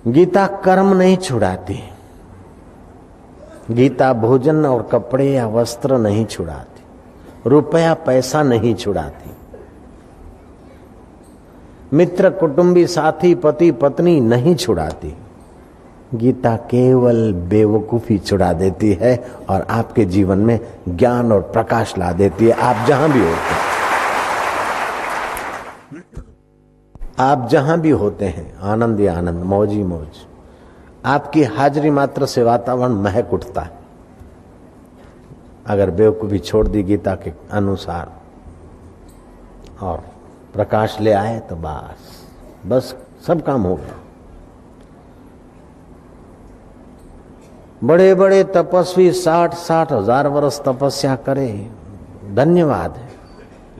गीता कर्म नहीं छुड़ाती, गीता भोजन और कपड़े या वस्त्र नहीं छुड़ाती, रुपया पैसा नहीं छुड़ाती, मित्र कुटुंबी साथी पति पत्नी नहीं छुड़ाती। गीता केवल बेवकूफी छुड़ा देती है और आपके जीवन में ज्ञान और प्रकाश ला देती है। आप जहां भी होते हैं, आप जहां भी होते हैं, आनंद ही आनंद, मौज ही मौज। आपकी हाजिरी मात्र से वातावरण महक उठता है अगर बेवकूफी छोड़ दी गीता के अनुसार और प्रकाश ले आए तो बस सब काम हो गया। बड़े बड़े तपस्वी 60-60 हजार वर्ष तपस्या करे, धन्यवाद है,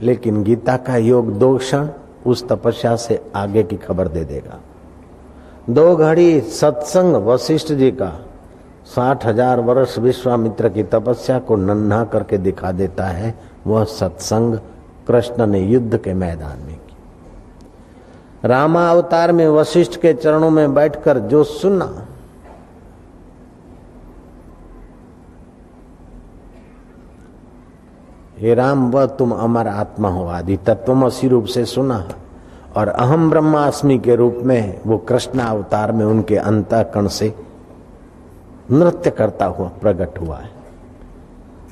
लेकिन गीता का योग 2 क्षण उस तपस्या से आगे की खबर दे देगा। 2 घड़ी सत्संग वशिष्ठ जी का 60,000 वर्ष विश्वामित्र की तपस्या को नन्हा करके दिखा देता है। वह सत्संग कृष्ण ने युद्ध के मैदान में की। रामा अवतार में वशिष्ठ के चरणों में बैठकर जो सुना, हे राम वह तुम अमर आत्मा हो, आदि तत्वमसि रूप से सुना, और अहम ब्रह्मास्मि के रूप में वो कृष्ण अवतार में उनके अंतःकरण से नृत्य करता हुआ प्रकट हुआ है।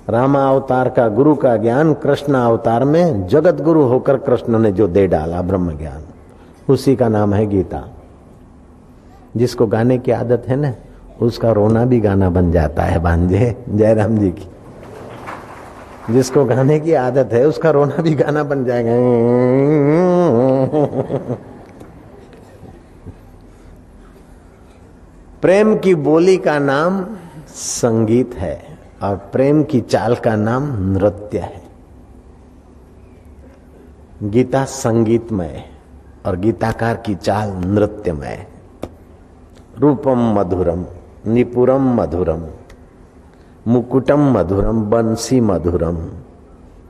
रामा अवतार का गुरु का ज्ञान कृष्ण अवतार में जगत गुरु होकर कृष्ण ने जो दे डाला ब्रह्म ज्ञान, उसी का नाम है गीता। जिसको गाने की आदत है ना, उसका रोना भी गाना बन जाता है। भांजे जयराम जी की, जिसको गाने की आदत है उसका रोना भी गाना बन जाएगा। प्रेम की बोली का नाम संगीत है और प्रेम की चाल का नाम नृत्य है। गीता संगीतमय और गीताकार की चाल नृत्यमय। रूपम मधुरम निपुरम मधुरम मुकुटम मधुरम बंसी मधुरम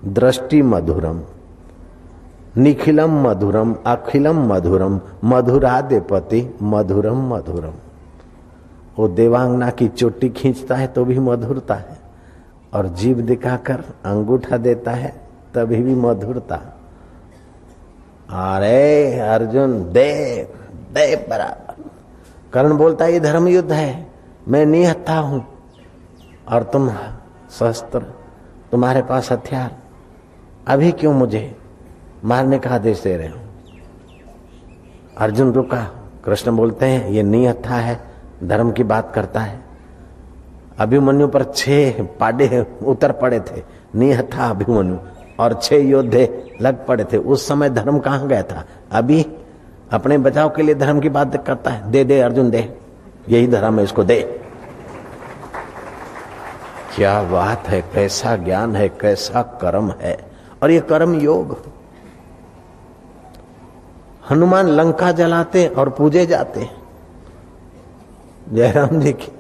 दृष्टि मधुरम निखिलम मधुरम अखिलम मधुरम मधुरादेपति मधुरम मधुरम। वो देवांगना की चोटी खींचता है तो भी मधुरता है, और जीभ दिखाकर अंगूठा देता है तभी भी मधुरता। अरे अर्जुन दे दे बराबर। कर्ण बोलता है ये धर्म युद्ध है, मैं निहत्था हूं और तुम शस्त्र, तुम्हारे पास हथियार, अभी क्यों मुझे मारने का आदेश दे रहे हो? अर्जुन रुका। कृष्ण बोलते हैं ये निहत्था है, धर्म की बात करता है। अभिमन्यु पर 6 पाडे उतर पड़े थे, निहत्था अभिमन्यु, और 6 योद्धे लग पड़े थे। उस समय धर्म कहां गया था? अभी अपने बचाव के लिए धर्म की बात करता है। दे दे अर्जुन दे, यही धर्म है, इसको दे। क्या बात है, कैसा ज्ञान है, कैसा कर्म है। और ये कर्म योग। हनुमान लंका जलाते और पूजे जाते, जयराम जी की,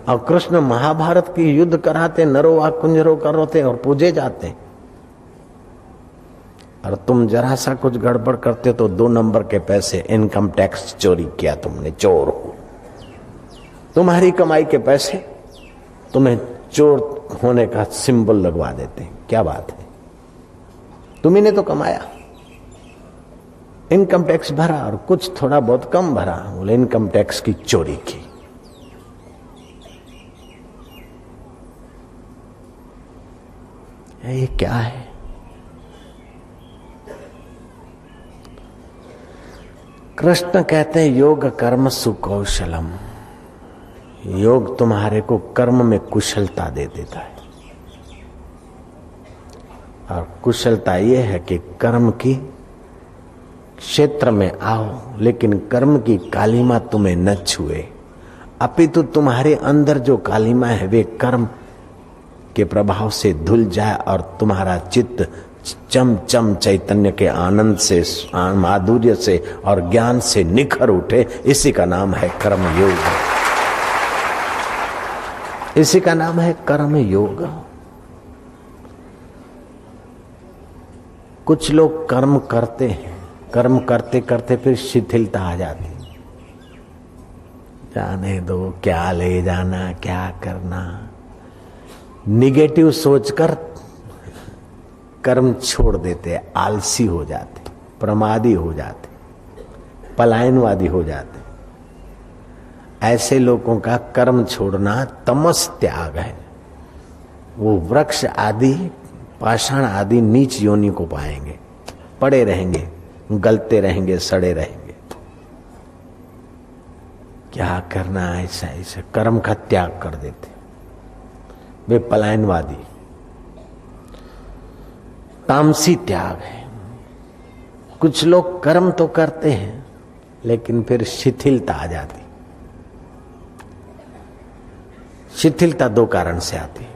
और कृष्ण महाभारत की युद्ध कराते, नरो वा कुंजरो करते और पूजे जाते। और तुम जरा सा कुछ गड़बड़ करते तो 2 नंबर के पैसे, इनकम टैक्स चोरी किया तुमने, चोर हो। तुम्हारी कमाई के पैसे तुम्हें चोर होने का सिंबल लगवा देते हैं। क्या बात है, तुम्ही ने तो कमाया, इनकम टैक्स भरा और कुछ थोड़ा बहुत कम भरा, बोले इनकम टैक्स की चोरी की। ये क्या है? कृष्ण कहते हैं योग कर्म सुकौशलम। योग तुम्हारे को कर्म में कुशलता दे देता है, और कुशलता यह है कि कर्म की क्षेत्र में आओ, लेकिन कर्म की कालिमा तुम्हें न छुए, अपितु तुम्हारे अंदर जो कालिमा है वे कर्म के प्रभाव से धुल जाए और तुम्हारा चित्त चम चम चैतन्य के आनंद से, माधुर्य से और ज्ञान से निखर उठे। इसी का नाम है कर्म योग, इसी का नाम है कर्म योग। कुछ लोग कर्म करते हैं, कर्म करते करते फिर शिथिलता आ जाती, जाने दो, क्या ले जाना, क्या करना। निगेटिव सोचकर कर्म छोड़ देते, आलसी हो जाते, प्रमादी हो जाते, पलायनवादी हो जाते। ऐसे लोगों का कर्म छोड़ना तमस त्याग है। वो वृक्ष आदि, पाषाण आदि नीच योनि को पाएंगे, पड़े रहेंगे, गलते रहेंगे, सड़े रहेंगे। क्या करना, ऐसा ऐसा कर्म का त्याग कर देते, वे पलायनवादी। तामसी त्याग है। कुछ लोग कर्म तो करते हैं लेकिन फिर शिथिलता आ जाती। शिथिलता दो कारण से आती है।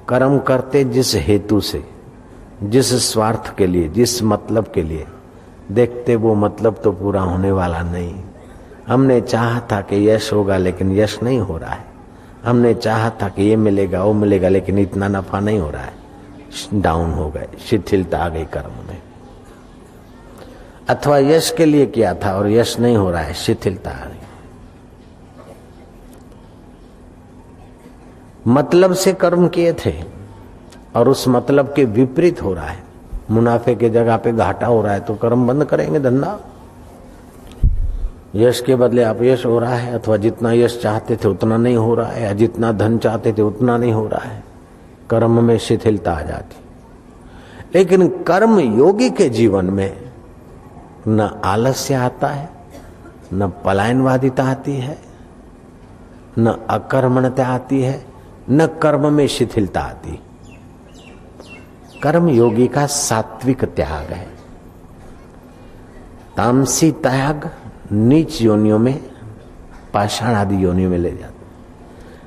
कर्म करते जिस हेतु से, जिस स्वार्थ के लिए, जिस मतलब के लिए, देखते वो मतलब तो पूरा होने वाला नहीं। हमने चाहा था कि यश होगा लेकिन यश नहीं हो रहा है। हमने चाहा था कि ये मिलेगा, वो मिलेगा, लेकिन इतना नफा नहीं हो रहा है। डाउन हो गए, शिथिलता आ गई कर्म में। अथवा यश के लिए किया था और यश नहीं हो रहा है, शिथिलता आ गई। मतलब से कर्म किए थे और उस मतलब के विपरीत हो रहा है, मुनाफे के जगह पे घाटा हो रहा है, तो कर्म बंद करेंगे, धंधा। यश के बदले अपयश हो रहा है, अथवा जितना यश चाहते थे उतना नहीं हो रहा है, या जितना धन चाहते थे उतना नहीं हो रहा है, कर्म में शिथिलता आ जाती। लेकिन कर्म योगी के जीवन में न आलस्य आता है, न पलायनवादिता आती है, न अकर्मण्यता आती है, न कर्म में शिथिलता आती। कर्म योगी का सात्विक त्याग है। तामसी त्याग नीच योनियों में, पाषाण आदि योनियों में ले जाता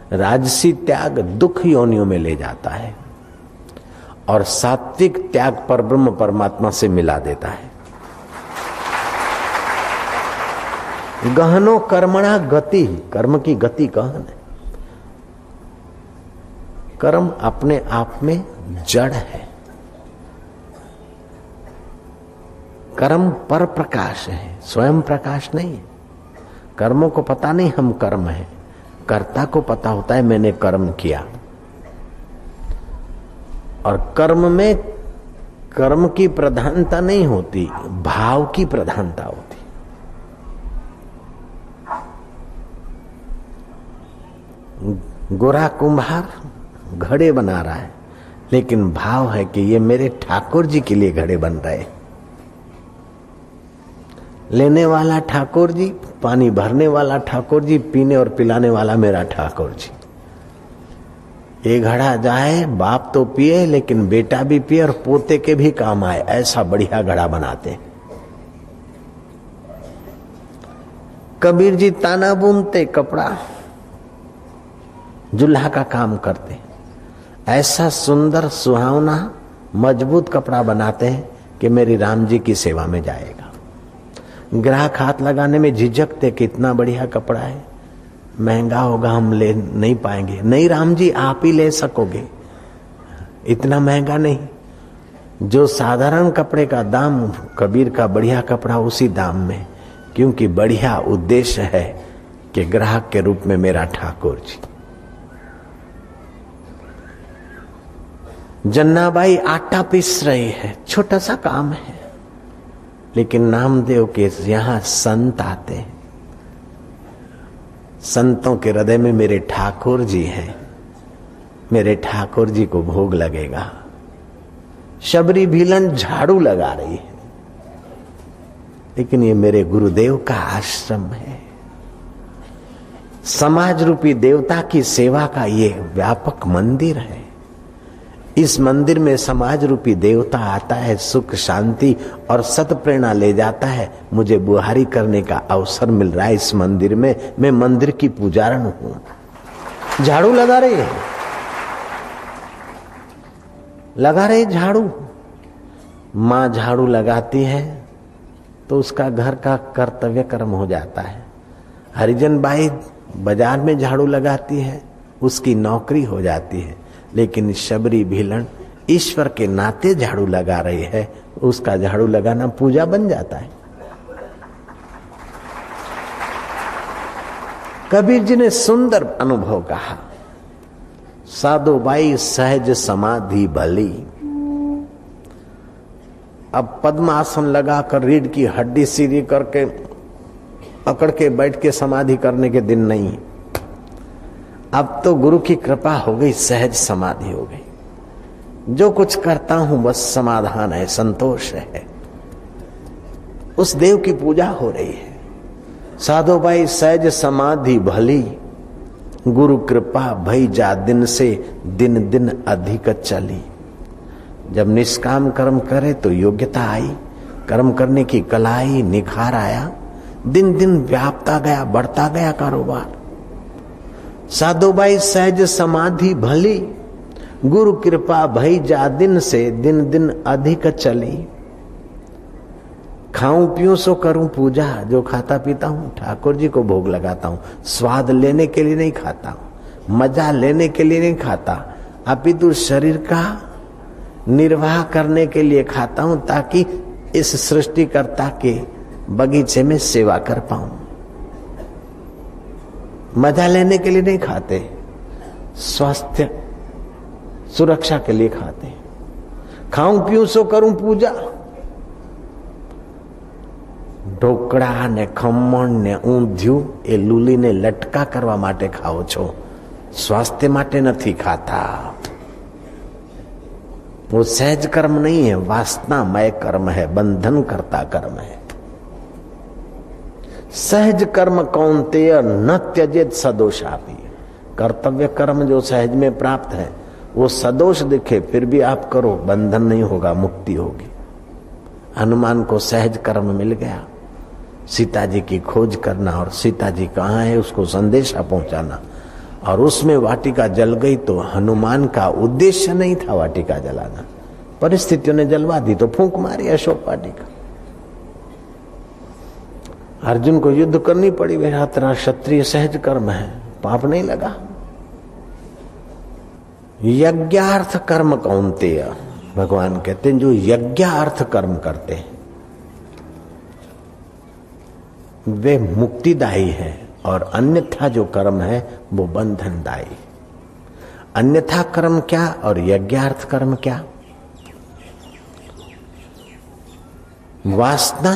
है। राजसी त्याग दुख योनियों में ले जाता है और सात्विक त्याग पर ब्रह्म परमात्मा से मिला देता है। गहनो कर्मणा गति, कर्म की गति गहन है। कर्म अपने आप में जड़ है। कर्म पर प्रकाश है, स्वयं प्रकाश नहीं है। कर्मों को पता नहीं हम कर्म है, कर्ता को पता होता है मैंने कर्म किया। और कर्म में कर्म की प्रधानता नहीं होती, भाव की प्रधानता होती। गोरा कुम्हार घड़े बना रहा है, लेकिन भाव है कि ये मेरे ठाकुर जी के लिए घड़े बन रहे। लेने वाला ठाकुर जी, पानी भरने वाला ठाकुर जी, पीने और पिलाने वाला मेरा ठाकुर जी। ये घड़ा जाए, बाप तो पिए लेकिन बेटा भी पिए और पोते के भी काम आए, ऐसा बढ़िया घड़ा बनाते। कबीर जी ताना बुनते, कपड़ा जुल्हा का काम करते। ऐसा सुंदर सुहावना मजबूत कपड़ा बनाते हैं कि मेरी राम जी की सेवा में जाएगा। ग्राहक हाथ लगाने में झिझकते कि इतना बढ़िया कपड़ा है, महंगा होगा, हम ले नहीं पाएंगे। नहीं राम जी, आप ही ले सकोगे, इतना महंगा नहीं। जो साधारण कपड़े का दाम, कबीर का बढ़िया कपड़ा उसी दाम में, क्योंकि बढ़िया उद्देश्य है कि ग्राहक के रूप में मेरा ठाकुर जी। जन्नाबाई आटा पीस रही है, छोटा सा काम है, लेकिन नामदेव के यहां संत आते हैं। संतों के हृदय में मेरे ठाकुर जी हैं, मेरे ठाकुर जी को भोग लगेगा। शबरी भीलन झाड़ू लगा रही है, लेकिन ये मेरे गुरुदेव का आश्रम है। समाज रूपी देवता की सेवा का ये व्यापक मंदिर है। इस मंदिर में समाज रूपी देवता आता है, सुख शांति और सत प्रेरणा ले जाता है। मुझे बुहारी करने का अवसर मिल रहा है इस मंदिर में। मैं मंदिर की पुजारन हूं। झाड़ू लगा रही है, लगा रही झाड़ू। माँ झाड़ू लगाती है तो उसका घर का कर्तव्य कर्म हो जाता है। हरिजन बाई बाजार में झाड़ू लगाती है, उसकी नौकरी हो जाती है। लेकिन शबरी भीलन ईश्वर के नाते झाड़ू लगा रही है, उसका झाड़ू लगाना पूजा बन जाता है। कबीर जी ने सुंदर अनुभव कहा, साधुबाई सहज समाधि भली। अब पद्मासन लगाकर रीढ़ की हड्डी सीधी करके पकड़ के बैठ के समाधि करने के दिन नहीं। अब तो गुरु की कृपा हो गई, सहज समाधि हो गई। जो कुछ करता हूं बस समाधान है, संतोष है। उस देव की पूजा हो रही है। साधुबाई सहज समाधि भली, गुरु कृपा भई जा दिन से दिन दिन अधिक चली। जब निष्काम कर्म करे तो योग्यता आई, कर्म करने की कला आई, निखार आया, दिन दिन व्यापता गया, बढ़ता गया कारोबार। साधुबाई सहज समाधि भली, गुरु कृपा भई जा दिन से दिन दिन अधिक चली। खाऊं पीऊं सो करूं पूजा, जो खाता पीता हूं ठाकुर जी को भोग लगाता हूं। स्वाद लेने के लिए नहीं खाता हूं, मजा लेने के लिए नहीं खाता, अपितु शरीर का निर्वाह करने के लिए खाता हूं, ताकि इस सृष्टिकर्ता के बगीचे में सेवा कर पाऊं। मजा लेने के लिए नहीं खाते, स्वास्थ्य सुरक्षा के लिए खाते। खाऊं पीऊं सो करूं पूजा। ઢોકળા ને ખમણ ને ઊંધિયું એ લૂલીને લટકા કરવા માટે ખાઓ છો, स्वास्थ्य માટે નથી खाता। वो सहज कर्म नहीं है, वासनामय कर्म है, बंधन करता कर्म है। सहज कर्म कौन्तेय न त्यजेत सदोषापि। कर्तव्य कर्म जो सहज में प्राप्त है वो सदोष दिखे फिर भी आप करो, बंधन नहीं होगा, मुक्ति होगी। हनुमान को सहज कर्म मिल गया, सीता जी की खोज करना और सीता जी कहाँ है उसको संदेशा पहुंचाना, और उसमें वाटिका जल गई तो हनुमान का उद्देश्य नहीं था वाटिका जलाना, परिस्थितियों ने जलवा दी तो फूंक मारी अशोक वाटिका। अर्जुन को युद्ध करनी पड़ी, मेरा तेरा क्षत्रिय सहज कर्म है, पाप नहीं लगा। यज्ञार्थ कर्म कौन्तेय, भगवान कहते हैं जो यज्ञार्थ कर्म करते हैं वे मुक्तिदायी है, और अन्यथा जो कर्म है वो बंधनदायी। अन्यथा कर्म क्या और यज्ञार्थ कर्म क्या? वासना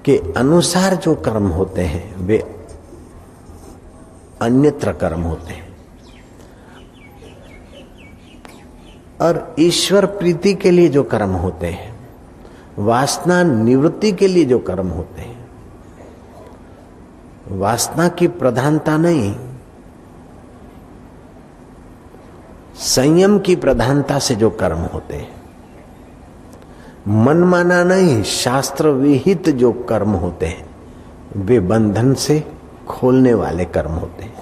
के अनुसार जो कर्म होते हैं वे अन्यत्र कर्म होते हैं, और ईश्वर प्रीति के लिए जो कर्म होते हैं, वासना निवृत्ति के लिए जो कर्म होते हैं, वासना की प्रधानता नहीं, संयम की प्रधानता से जो कर्म होते हैं, मनमाना नहीं, शास्त्र विहित जो कर्म होते हैं वे बंधन से खोलने वाले कर्म होते हैं।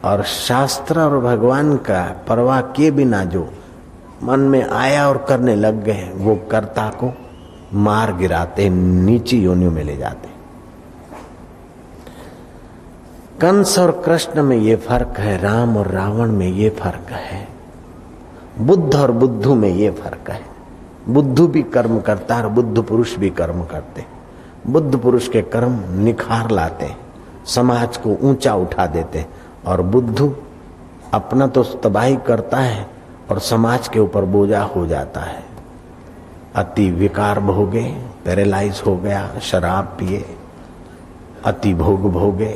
और शास्त्र और भगवान का परवाह किए बिना जो मन में आया और करने लग गए वो कर्ता को मार गिराते, नीची योनियों में ले जाते। कंस और कृष्ण में ये फर्क है, राम और रावण में ये फर्क है, बुद्ध और बुद्धू में ये फर्क है। बुद्धू भी कर्म करता है और बुद्ध पुरुष भी कर्म करते। बुद्ध पुरुष के कर्म निखार लाते, समाज को ऊंचा उठा देते, और बुद्धू अपना तो तबाही करता है और समाज के ऊपर बोझा हो जाता है। अति विकार भोगे, पैरालाइज हो गया, शराब पिए, अति भोग भोगे,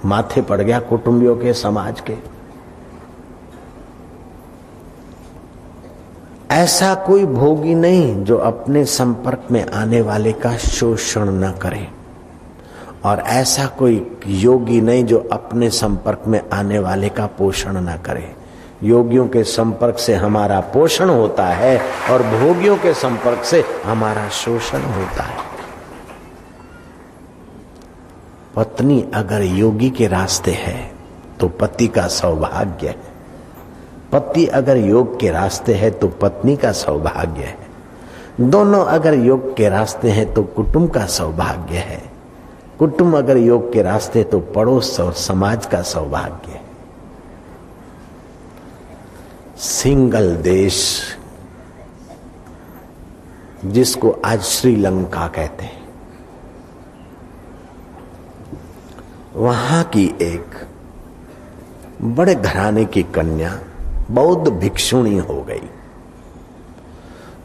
माथे पड़ गया कुटुंबियों के, समाज के। ऐसा कोई भोगी नहीं जो अपने संपर्क में आने वाले का शोषण न करे, और ऐसा कोई योगी नहीं जो अपने संपर्क में आने वाले का पोषण न करे। योगियों के संपर्क से हमारा पोषण होता है और भोगियों के संपर्क से हमारा शोषण होता है। पत्नी अगर योगी के रास्ते है तो पति का सौभाग्य है, पति अगर योग के रास्ते है तो पत्नी का सौभाग्य है। दोनों अगर योग के रास्ते हैं तो कुटुंब का सौभाग्य है, कुटुंब अगर योग के रास्ते तो पड़ोस और समाज का सौभाग्य है। सिंगल देश जिसको आज श्रीलंका कहते हैं, वहां की एक बड़े घराने की कन्या बौद्ध भिक्षुणी हो गई।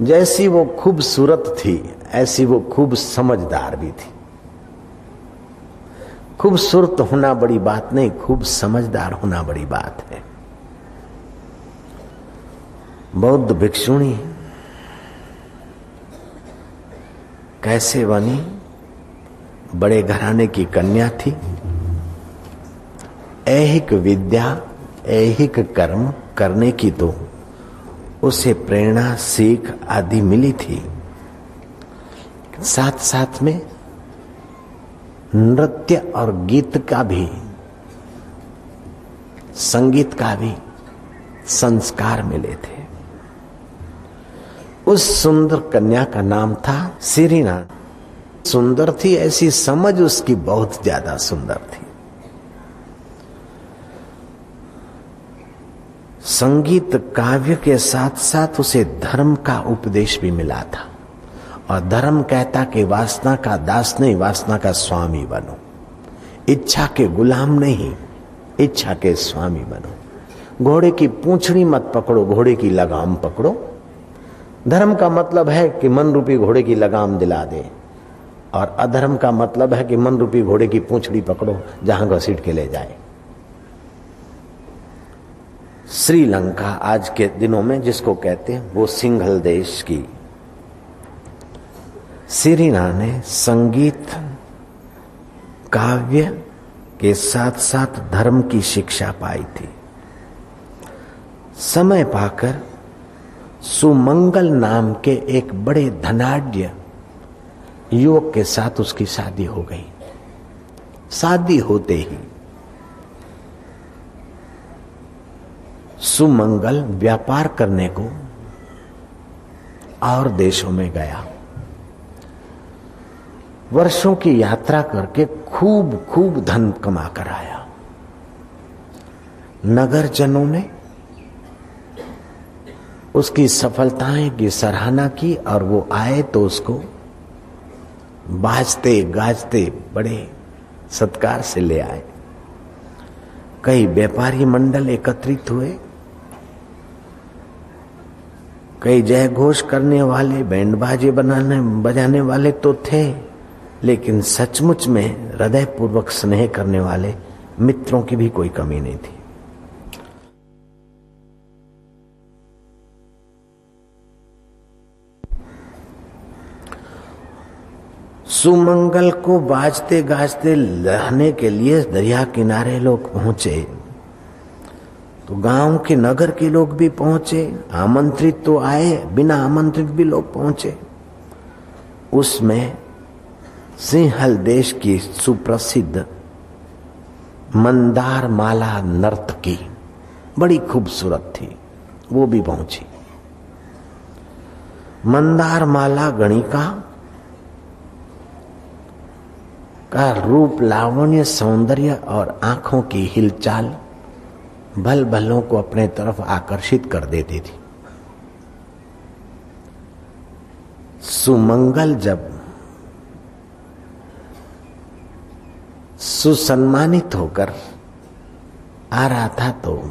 जैसी वो खूबसूरत थी ऐसी वो खूब समझदार भी थी। खूबसूरत होना बड़ी बात नहीं, खूब समझदार होना बड़ी बात है। बौद्ध भिक्षुणी कैसे बनी? बड़े घराने की कन्या थी। ऐहिक विद्या, ऐहिक कर्म करने की तो उसे प्रेरणा, सीख आदि मिली थी। साथ साथ में नृत्य और गीत का भी, संगीत का भी संस्कार मिले थे। उस सुंदर कन्या का नाम था सेरेना। सुंदर थी, ऐसी समझ उसकी बहुत ज्यादा सुंदर थी। संगीत काव्य के साथ साथ उसे धर्म का उपदेश भी मिला था। और धर्म कहता कि वासना का दास नहीं, वासना का स्वामी बनो। इच्छा के गुलाम नहीं, इच्छा के स्वामी बनो। घोड़े की पूंछड़ी मत पकड़ो, घोड़े की लगाम पकड़ो। धर्म का मतलब है कि मन रूपी घोड़े की लगाम दिला दे, और अधर्म का मतलब है कि मन रूपी घोड़े की पूंछड़ी पकड़ो, जहां घसीट के ले जाए। श्रीलंका आज के दिनों में जिसको कहते हैं, वो सिंघल देश की सेरेना ने संगीत काव्य के साथ साथ धर्म की शिक्षा पाई थी। समय पाकर सुमंगल नाम के एक बड़े धनाढ्य युवक के साथ उसकी शादी हो गई। शादी होते ही सुमंगल व्यापार करने को और देशों में गया। वर्षों की यात्रा करके खूब खूब धन कमा कर आया। नगरजनों ने उसकी सफलताएं की सराहना की और वो आए तो उसको बाजते गाजते बड़े सत्कार से ले आए। कई व्यापारी मंडल एकत्रित हुए, कई जय घोष करने वाले, बैंड बाजे बजाने वाले तो थे, लेकिन सचमुच में हृदय पूर्वक स्नेह करने वाले मित्रों की भी कोई कमी नहीं थी। सुमंगल को बाजते गाजते रहने के लिए दरिया किनारे लोग पहुंचे, तो गांव के नगर के लोग भी पहुंचे। आमंत्रित तो आए, बिना आमंत्रित भी लोग पहुंचे। उसमें सिंहल देश की सुप्रसिद्ध मंदार माला नर्तकी बड़ी खूबसूरत थी, वो भी पहुंची। मंदार माला गणिका का रूप, लावण्य, सौंदर्य और आंखों की हिलचाल भल भलों को अपने तरफ आकर्षित कर देती थी। सुमंगल जब सुसम्मानित होकर आ रहा था तो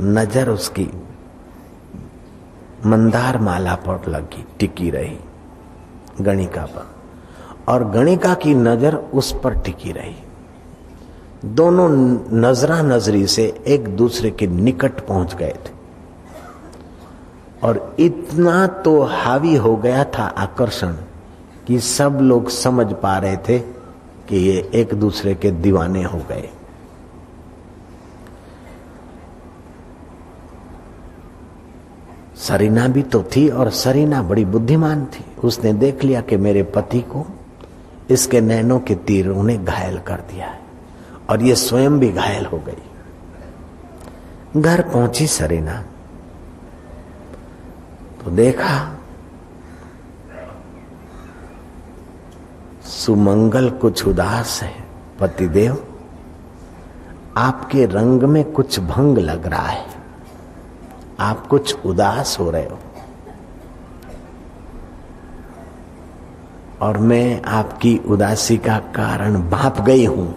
नजर उसकी मंदार माला पर लगी, टिकी रही गणिका पर, और गणिका की नजर उस पर टिकी रही। दोनों नजरा नजरी से एक दूसरे के निकट पहुंच गए थे, और इतना तो हावी हो गया था आकर्षण कि सब लोग समझ पा रहे थे कि ये एक दूसरे के दीवाने हो गए। सरीना भी तो थी, और सरीना बड़ी बुद्धिमान थी। उसने देख लिया कि मेरे पति को इसके नैनों के तीरों ने घायल कर दिया है, और ये स्वयं भी घायल हो गई। घर पहुंची सरीना तो देखा सुमंगल कुछ उदास है। पतिदेव, आपके रंग में कुछ भंग लग रहा है, आप कुछ उदास हो रहे हो, और मैं आपकी उदासी का कारण भांप गई हूं।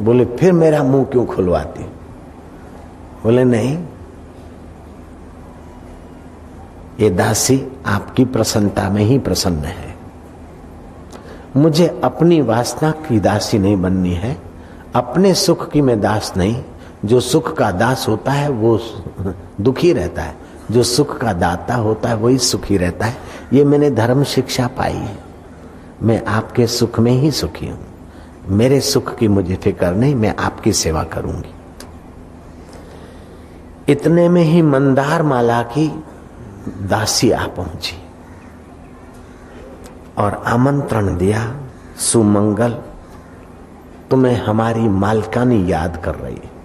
बोले फिर मेरा मुंह क्यों खुलवाती? बोले नहीं, ये दासी आपकी प्रसन्नता में ही प्रसन्न है। मुझे अपनी वासना की दासी नहीं बननी है, अपने सुख की मैं दास नहीं। जो सुख का दास होता है वो दुखी रहता है, जो सुख का दाता होता है वही सुखी रहता है। ये मैंने धर्म शिक्षा पाई है। मैं आपके सुख में ही सुखी हूं, मेरे सुख की मुझे फिक्र नहीं, मैं आपकी सेवा करूंगी। इतने में ही मंदार माला की दासी आ पहुंची और आमंत्रण दिया, सुमंगल तुम्हें हमारी मालकानी याद कर रही है।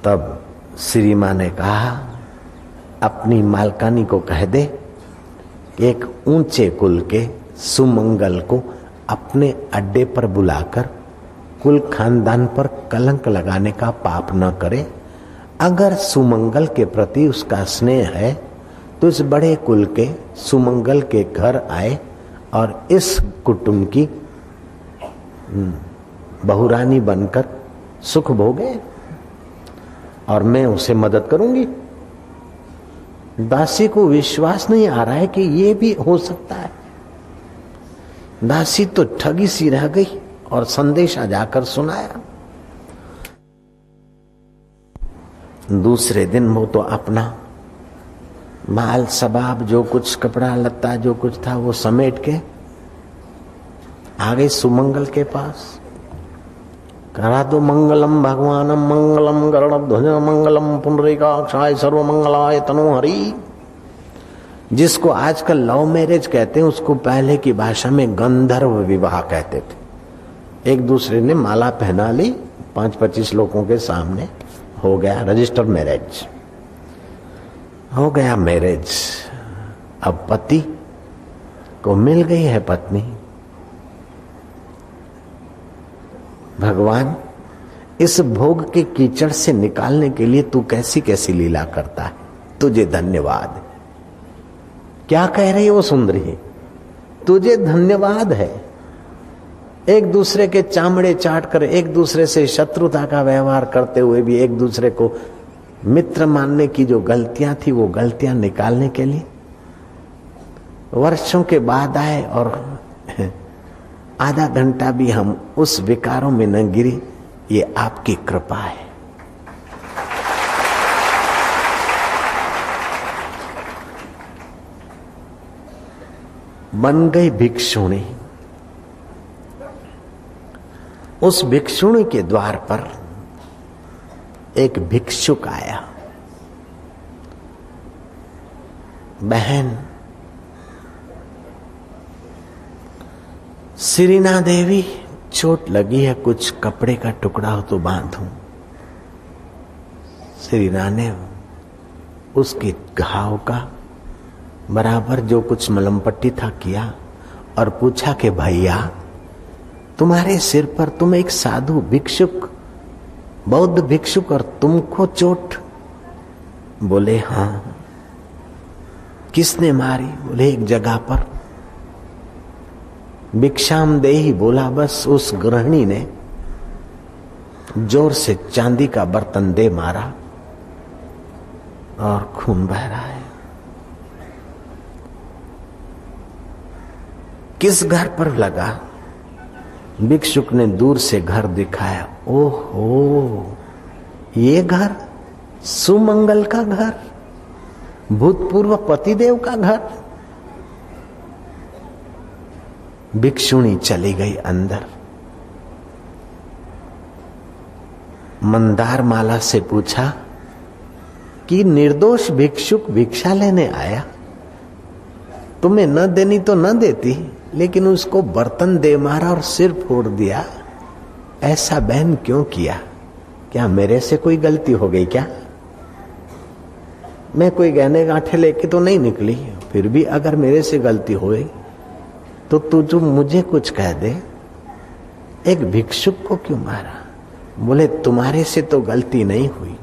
तब श्री मां ने कहा, अपनी मालकानी को कह दे कि एक ऊंचे कुल के सुमंगल को अपने अड्डे पर बुलाकर कुल खानदान पर कलंक लगाने का पाप न करे। अगर सुमंगल के प्रति उसका स्नेह है तो इस बड़े कुल के सुमंगल के घर आए और इस कुटुंब की बहुरानी बनकर सुख भोगे और मैं उसे मदद करूंगी। दासी को विश्वास नहीं आ रहा है कि ये भी हो सकता है। दासी तो ठगी सी रह गई और संदेशा जाकर सुनाया। दूसरे दिन वो तो अपना माल सबाब जो कुछ कपड़ा लत्ता जो कुछ था वो समेट के आ गई सुमंगल के पास। करा दो मंगलम भगवानम मंगलम गरुड़ध्वज मंगलम पुंडरीकाक्षाय सर्वमंगलाय तनोहरि। जिसको आजकल लव मैरिज कहते हैं उसको पहले की भाषा में गंधर्व विवाह कहते थे। एक दूसरे ने माला पहना ली, 5-25 लोगों के सामने हो गया रजिस्टर मैरिज, हो गया मैरिज। अब पति को मिल गई है पत्नी। भगवान इस भोग के कीचड़ से निकालने के लिए तू कैसी कैसी लीला करता है, तुझे धन्यवाद। क्या कह रही है वो सुंदरी? तुझे धन्यवाद है। एक दूसरे के चामड़े चाट कर, एक दूसरे से शत्रुता का व्यवहार करते हुए भी एक दूसरे को मित्र मानने की जो गलतियां थी वो गलतियां निकालने के लिए वर्षों के बाद आए और आधा घंटा भी हम उस विकारों में न गिरी। ये आपकी कृपा है। बन गई भिक्षुणी। उस भिक्षुणी के द्वार पर एक भिक्षुक आया। बहन सिरीना देवी, चोट लगी है, कुछ कपड़े का टुकड़ा हो तो बांधूं। सिरीना ने उसके घाव का बराबर जो कुछ मलम पट्टी था किया और पूछा कि भैया तुम्हारे सिर पर, तुम एक साधु भिक्षुक, बौद्ध भिक्षुक, और तुमको चोट? बोले हाँ। किसने मारी? बोले एक जगह पर। भिक्षाम देही बोला, बस उस गृहिणी ने जोर से चांदी का बर्तन दे मारा और खून बह रहा है। किस घर पर लगा? भिक्षुक ने दूर से घर दिखाया। ओहो, ये घर सुमंगल का घर, भूतपूर्व पतिदेव का घर। भिक्षुणी चली गई अंदर। मंदार माला से पूछा कि निर्दोष भिक्षुक भिक्षा लेने आया, तुम्हें न देनी तो न देती, लेकिन उसको बर्तन दे मारा और सिर फोड़ दिया। ऐसा बहन क्यों किया? क्या मेरे से कोई गलती हो गई क्या? मैं कोई गहने गांठे लेके तो नहीं निकली, फिर भी अगर मेरे से गलती हुई तो तू मुझे कुछ कह दे। एक भिक्षुक को क्यों मारा? बोले तुम्हारे से तो गलती नहीं हुई,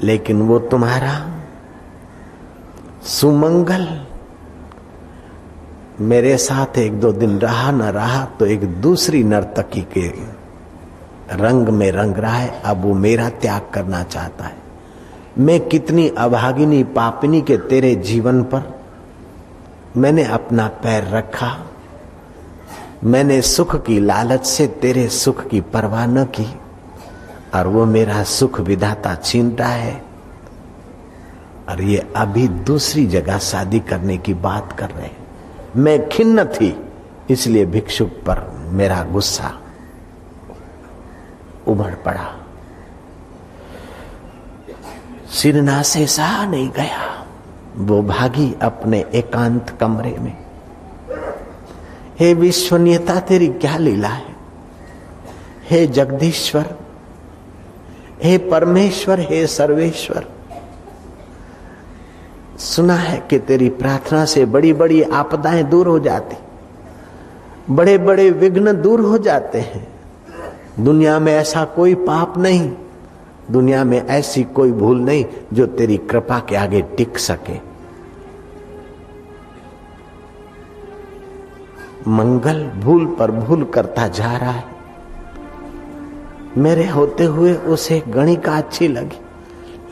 लेकिन वो तुम्हारा सुमंगल मेरे साथ एक दो दिन रहा न रहा तो एक दूसरी नर्तकी के रंग में रंग रहा है। अब वो मेरा त्याग करना चाहता है। मैं कितनी अभागिनी पापिनी के तेरे जीवन पर मैंने अपना पैर रखा। मैंने सुख की लालच से तेरे सुख की परवाह न की और वो मेरा सुख विधाता छीन रहा है। और ये अभी दूसरी जगह शादी करने की बात कर रहे हैं। मैं खिन्न थी, इसलिए भिक्षुक पर मेरा गुस्सा उमड़ पड़ा। सिरना से सहा नहीं गया, वो भागी अपने एकांत कमरे में। हे विश्वनियता, तेरी क्या लीला है। हे जगदीश्वर, हे परमेश्वर, हे सर्वेश्वर, सुना है कि तेरी प्रार्थना से बड़ी बड़ी आपदाएं दूर हो जाती, बड़े बड़े विघ्न दूर हो जाते हैं। दुनिया में ऐसा कोई पाप नहीं, दुनिया में ऐसी कोई भूल नहीं जो तेरी कृपा के आगे टिक सके। मंगल भूल पर भूल करता जा रहा है। मेरे होते हुए उसे गणिका अच्छी लगी,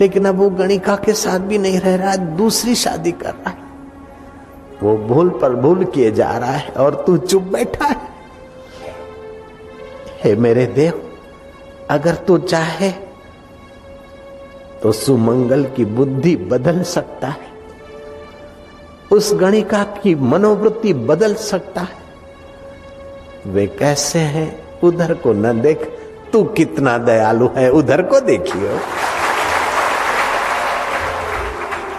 लेकिन अब वो गणिका के साथ भी नहीं रह रहा है, दूसरी शादी कर रहा है। वो भूल पर भूल किए जा रहा है और तू चुप बैठा है। हे मेरे देव, अगर तू चाहे तो सुमंगल की बुद्धि बदल सकता है, उस गणिका की मनोवृत्ति बदल सकता है। वे कैसे हैं उधर को न देख, तू कितना दयालु है उधर को देखियो।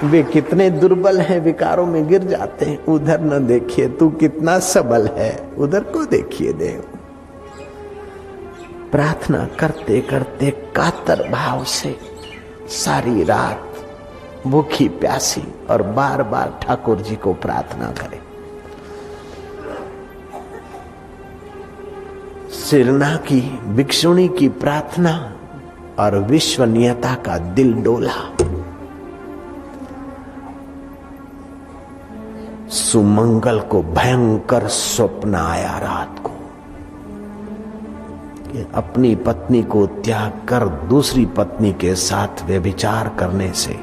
वे कितने दुर्बल हैं, विकारों में गिर जाते हैं, उधर न देखिए। तू कितना सबल है, उधर को देखिए देव। प्रार्थना करते करते कातर भाव से सारी रात भूखी प्यासी और बार बार ठाकुर जी को प्रार्थना करे। सिरना की भिक्षुणी की प्रार्थना और विश्वनियता का दिल डोला। सुमंगल को भयंकर स्वप्न आया रात को कि अपनी पत्नी को त्याग कर दूसरी पत्नी के साथ व्यभिचार करने से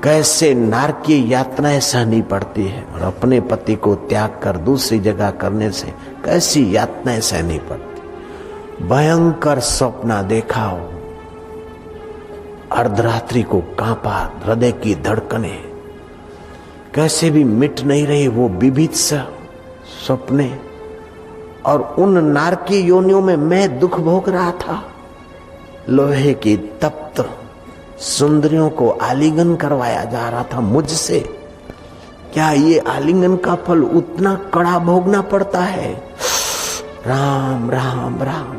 कैसे नारकीय यातनाएं सहनी पड़ती है, और अपने पति को त्याग कर दूसरी जगह करने से कैसी यातनाएं सहनी पड़ती। भयंकर स्वप्न देखा हो। अर्धरात्रि को कांपा, हृदय की धड़कनें कैसे भी मिट नहीं रही। वो विभत्स सपने और उन नारकी योनियों में मैं दुख भोग रहा था। लोहे की तप्त सुंदरियों को आलिंगन करवाया जा रहा था मुझसे। क्या ये आलिंगन का फल उतना कड़ा भोगना पड़ता है? राम राम राम।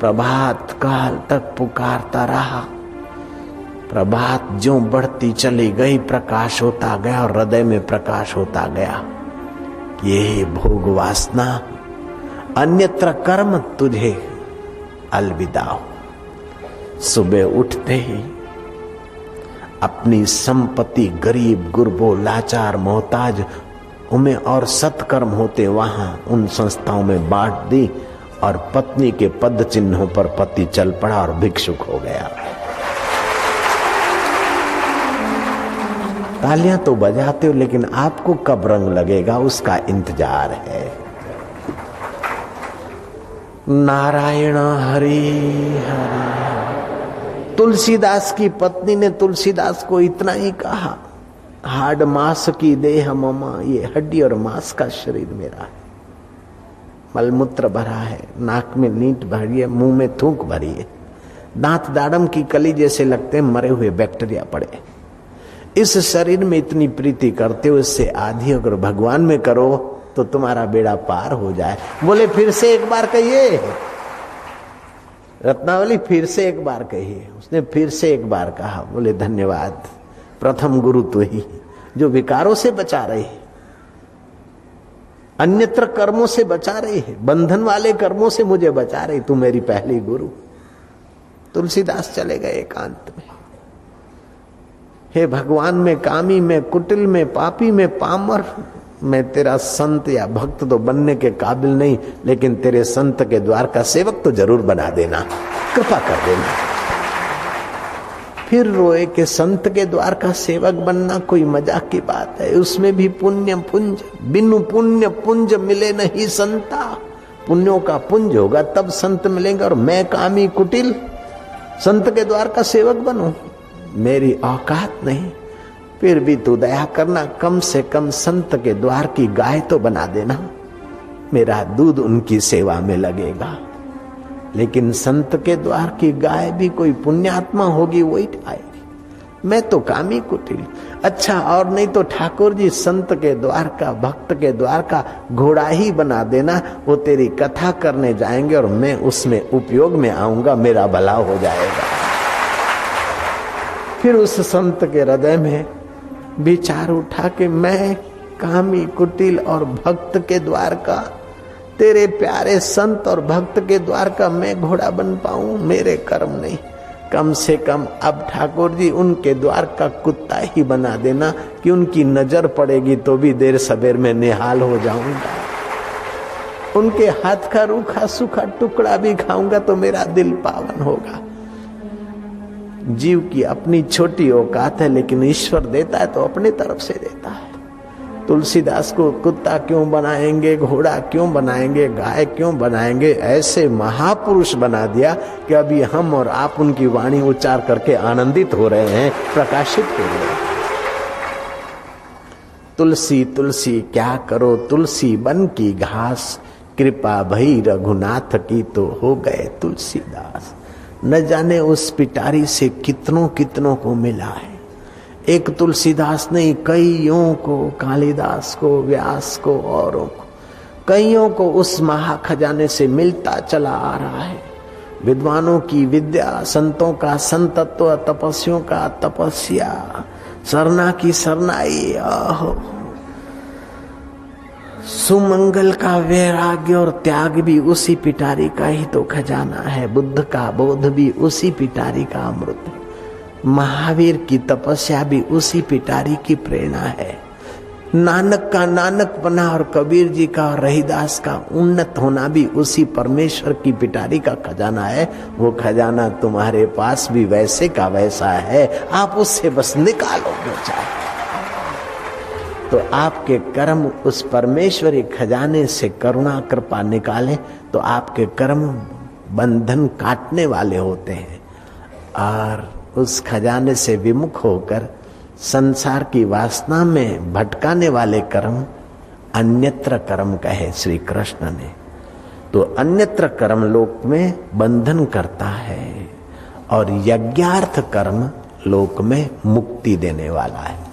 प्रभात काल तक पुकारता रहा। प्रभात जो बढ़ती चली गई, प्रकाश होता गया और हृदय में प्रकाश होता गया। ये भोग वासना, अन्यत्र कर्म तुझे अलविदा हो। सुबह उठते ही अपनी संपत्ति गरीब गुरबो लाचार मोहताज उमें और सत्कर्म होते वहां उन संस्थाओं में बांट दी और पत्नी के पद चिन्हों पर पति चल पड़ा और भिक्षुक हो गया। तालियां तो बजाते हो, लेकिन आपको कब रंग लगेगा उसका इंतजार है। नारायण हरि हरि। तुलसीदास की पत्नी ने तुलसीदास को इतना ही कहा, हाड मांस की देह ममा, ये हड्डी और मांस का शरीर मेरा है। मलमूत्र भरा है, नाक में नींट भरी है, मुंह में थूक भरी है, दांत दाड़म की कली जैसे लगते हैं मरे हुए बैक्टीरिया पड़े। इस शरीर में इतनी प्रीति करते हो, इससे आधी अगर भगवान में करो तो तुम्हारा बेड़ा पार हो जाए। बोले फिर से एक बार कहिए रत्नावली, फिर से एक बार कहिए। उसने फिर से एक बार कहा। बोले धन्यवाद, प्रथम गुरु तू ही जो विकारों से बचा रही है, अन्यत्र कर्मों से बचा रही है, बंधन वाले कर्मों से मुझे बचा रही, तू मेरी पहली गुरु। तुलसीदास चले गए एकांत में। हे भगवान, मैं कामी, मैं कुटिल, मैं पापी, मैं पामर, मैं तेरा संत या भक्त तो बनने के काबिल नहीं, लेकिन तेरे संत के द्वार का सेवक तो जरूर बना देना, कृपा कर देना। फिर रोए कि संत के द्वार का सेवक बनना कोई मजाक की बात है, उसमें भी पुण्य पुंज, बिनु पुण्य पुंज मिले नहीं संता। पुण्यों का पुंज होगा तब संत मिलेंगे, और मैं कामी कुटिल संत के द्वार का सेवक बनूं, मेरी औकात नहीं। फिर भी तू दया करना, कम से कम संत के द्वार की गाय तो बना देना, मेरा दूध उनकी सेवा में लगेगा। लेकिन संत के द्वार की गाय भी कोई पुण्यात्मा होगी, वही आएगी। मैं तो कामी कुटिल। अच्छा, और नहीं तो ठाकुर जी संत के द्वार का, भक्त के द्वार का घोड़ा ही बना देना, वो तेरी कथा करने जाएंगे और मैं उसमें उपयोग में आऊंगा, मेरा भला हो जाएगा। फिर उस संत के हृदय में विचार उठा कि मैं कामी कुटिल और भक्त के द्वार का, तेरे प्यारे संत और भक्त के द्वार का मैं घोड़ा बन पाऊं, मेरे कर्म नहीं। कम से कम अब ठाकुर जी उनके द्वार का कुत्ता ही बना देना कि उनकी नजर पड़ेगी तो भी देर सबेर में निहाल हो जाऊंगा। उनके हाथ का रूखा सूखा टुकड़ा भी खाऊंगा तो मेरा दिल पावन होगा। जीव की अपनी छोटी औकात है, लेकिन ईश्वर देता है तो अपने तरफ से देता है। तुलसीदास को कुत्ता क्यों बनाएंगे, घोड़ा क्यों बनाएंगे, गाय क्यों बनाएंगे? ऐसे महापुरुष बना दिया कि अभी हम और आप उनकी वाणी उच्चार करके आनंदित हो रहे हैं, प्रकाशित हो रहे हैं। तुलसी तुलसी क्या करो, तुलसी बन की घास, कृपा भई रघुनाथ की तो हो गए तुलसीदास। न जाने उस पिटारी से कितनों कितनों को मिला है। एक तुलसीदास नहीं, कईयों को, कालिदास को, व्यास को, औरों को, कईयों को उस महाखजाने से मिलता चला आ रहा है। विद्वानों की विद्या, संतों का संतत्व, तपस्वियों का तपस्या, सरना की सरनाई, सुमंगल का वैराग्य और त्याग भी उसी पिटारी का ही तो खजाना है। बुद्ध का बोध भी उसी पिटारी का अमृत है। महावीर की तपस्या भी उसी पिटारी की प्रेरणा है। नानक का नानक बना और कबीर जी का और रहीदास का उन्नत होना भी उसी परमेश्वर की पिटारी का खजाना है। वो खजाना तुम्हारे पास भी वैसे का वैसा है, आप उससे बस निकालोगे चाहे तो आपके कर्म उस परमेश्वरी खजाने से करुणा कृपा निकालें तो आपके कर्म बंधन काटने वाले होते हैं, और उस खजाने से विमुख होकर संसार की वासना में भटकाने वाले कर्म अन्यत्र कर्म कहे श्री कृष्ण ने। तो अन्यत्र कर्म लोक में बंधन करता है और यज्ञार्थ कर्म लोक में मुक्ति देने वाला है।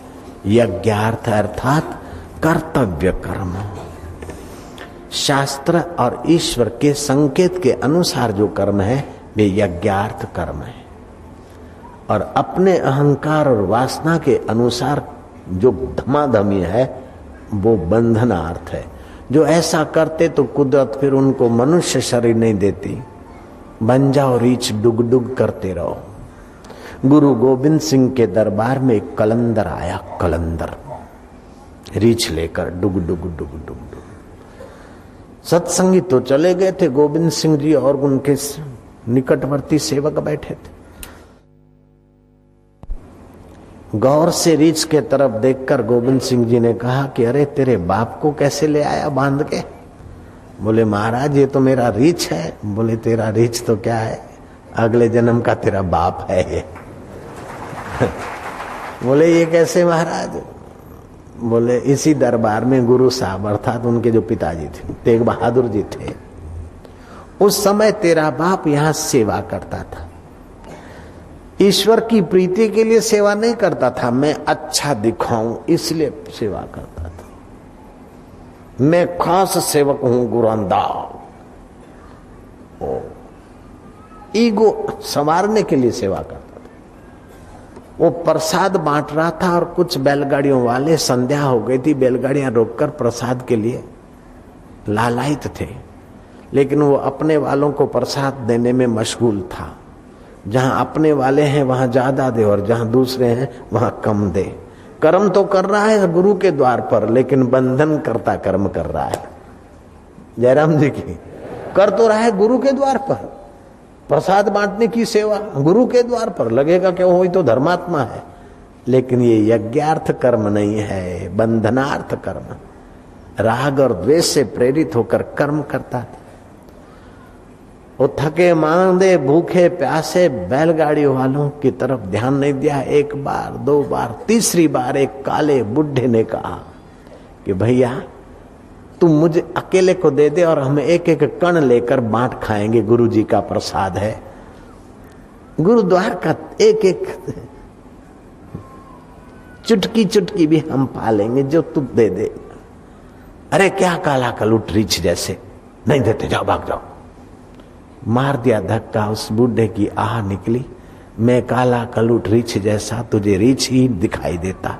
यज्ञार्थ अर्थात कर्तव्य कर्म, शास्त्र और ईश्वर के संकेत के अनुसार जो कर्म है वे यज्ञार्थ कर्म है, और अपने अहंकार और वासना के अनुसार जो धमाधमी है वो बंधनार्थ है। जो ऐसा करते तो कुदरत फिर उनको मनुष्य शरीर नहीं देती, बन जाओ रीछ डुग डुग करते रहो। गुरु गोविंद सिंह के दरबार में एक कलंदर आया, कलंदर रीछ लेकर डुग डुग डुग डुग डुग। सत्संगी तो चले गए थे, गोविंद सिंह जी और उनके निकटवर्ती सेवक बैठे थे। गौर से रीछ के तरफ देखकर गोविंद सिंह जी ने कहा कि अरे तेरे बाप को कैसे ले आया बांध के? बोले महाराज ये तो मेरा रीछ है। बोले तेरा रीछ तो क्या है, अगले जन्म का तेरा बाप है ये। बोले ये कैसे महाराज? बोले इसी दरबार में गुरु साहब अर्थात उनके जो पिताजी थे तेग बहादुर जी थे, उस समय तेरा बाप यहाँ सेवा करता था। ईश्वर की प्रीति के लिए सेवा नहीं करता था, मैं अच्छा दिखाऊं इसलिए सेवा करता था। मैं खास सेवक हूं गुरंदा, ईगो संवारने के लिए सेवा करता था। वो प्रसाद बांट रहा था और कुछ बैलगाड़ियों वाले, संध्या हो गई थी, बैलगाड़ियां रोककर प्रसाद के लिए लालायित थे, लेकिन वो अपने वालों को प्रसाद देने में मशगूल था। जहां अपने वाले हैं वहां ज्यादा दे और जहां दूसरे हैं वहां कम दे। कर्म तो कर रहा है गुरु के द्वार पर, लेकिन बंधन करता कर्म कर रहा है। जयराम जी की कर तो रहा है गुरु के द्वार पर, प्रसाद बांटने की सेवा गुरु के द्वार पर, लगेगा कि वो तो धर्मात्मा है, लेकिन ये यज्ञार्थ कर्म नहीं है, बंधनार्थ कर्म। राग और द्वेष से प्रेरित होकर कर्म करता है। वो थके मांदे भूखे प्यासे बैलगाड़ी वालों की तरफ ध्यान नहीं दिया। एक बार, दो बार, तीसरी बार एक काले बुढ़े ने कहा कि भैया तुम मुझे अकेले को दे दे और हम एक एक कण लेकर बांट खाएंगे, गुरु जी का प्रसाद है। गुरुद्वार का एक एक चुटकी चुटकी भी हम पालेंगे जो तू दे दे। अरे क्या काला कलूट रीछ जैसे, नहीं देते, जाओ भाग जाओ। मार दिया धक्का, उस बूढ़े की आह निकली, मैं काला कलूट रीछ जैसा, तुझे रीछ ही दिखाई देता।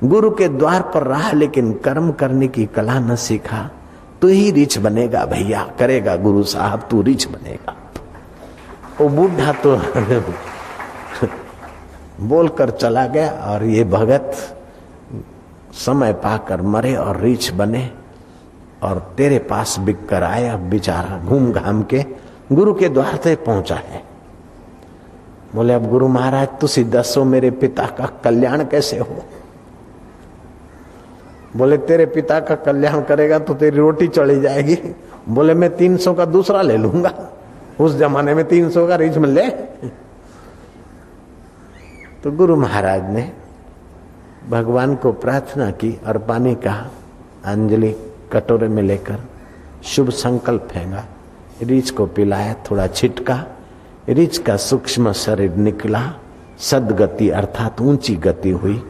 गुरु के द्वार पर रहा लेकिन कर्म करने की कला न सीखा, तू ही रीछ बनेगा भैया, करेगा गुरु साहब, तू रीछ बनेगा। वो बूढ़ा तो बोलकर चला गया और ये भगत समय पाकर मरे और रीछ बने और तेरे पास बिक कर आए। अब बेचारा घूम घाम के गुरु के द्वार से पहुंचा है। बोले अब गुरु महाराज तुसी दसो मेरे पिता का कल्याण कैसे हो। बोले तेरे पिता का कल्याण करेगा तो तेरी रोटी चली जाएगी। बोले मैं 300 का दूसरा ले लूंगा, उस जमाने में 300 का रीछ मिल ले। तो गुरु महाराज ने भगवान को प्रार्थना की और पानी का अंजलि कटोरे में लेकर शुभ संकल्प फेंका, रीछ को पिलाया, थोड़ा छिटका, रीछ का सूक्ष्म शरीर निकला, सदगति अर्थात ऊंची गति हुई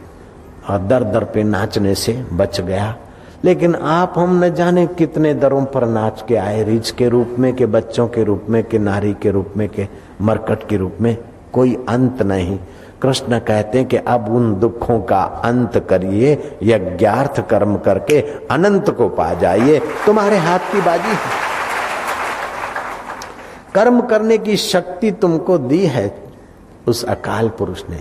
और दर दर पे नाचने से बच गया। लेकिन आप हम न जाने कितने दरों पर नाच के आए, रीछ के रूप में, के बच्चों के रूप में, के नारी के रूप में, के मरकट के रूप में, कोई अंत नहीं। कृष्ण कहते हैं कि अब उन दुखों का अंत करिए, यज्ञार्थ कर्म करके अनंत को पा जाइए, तुम्हारे हाथ की बाजी है। कर्म करने की शक्ति तुमको दी है उस अकाल पुरुष ने।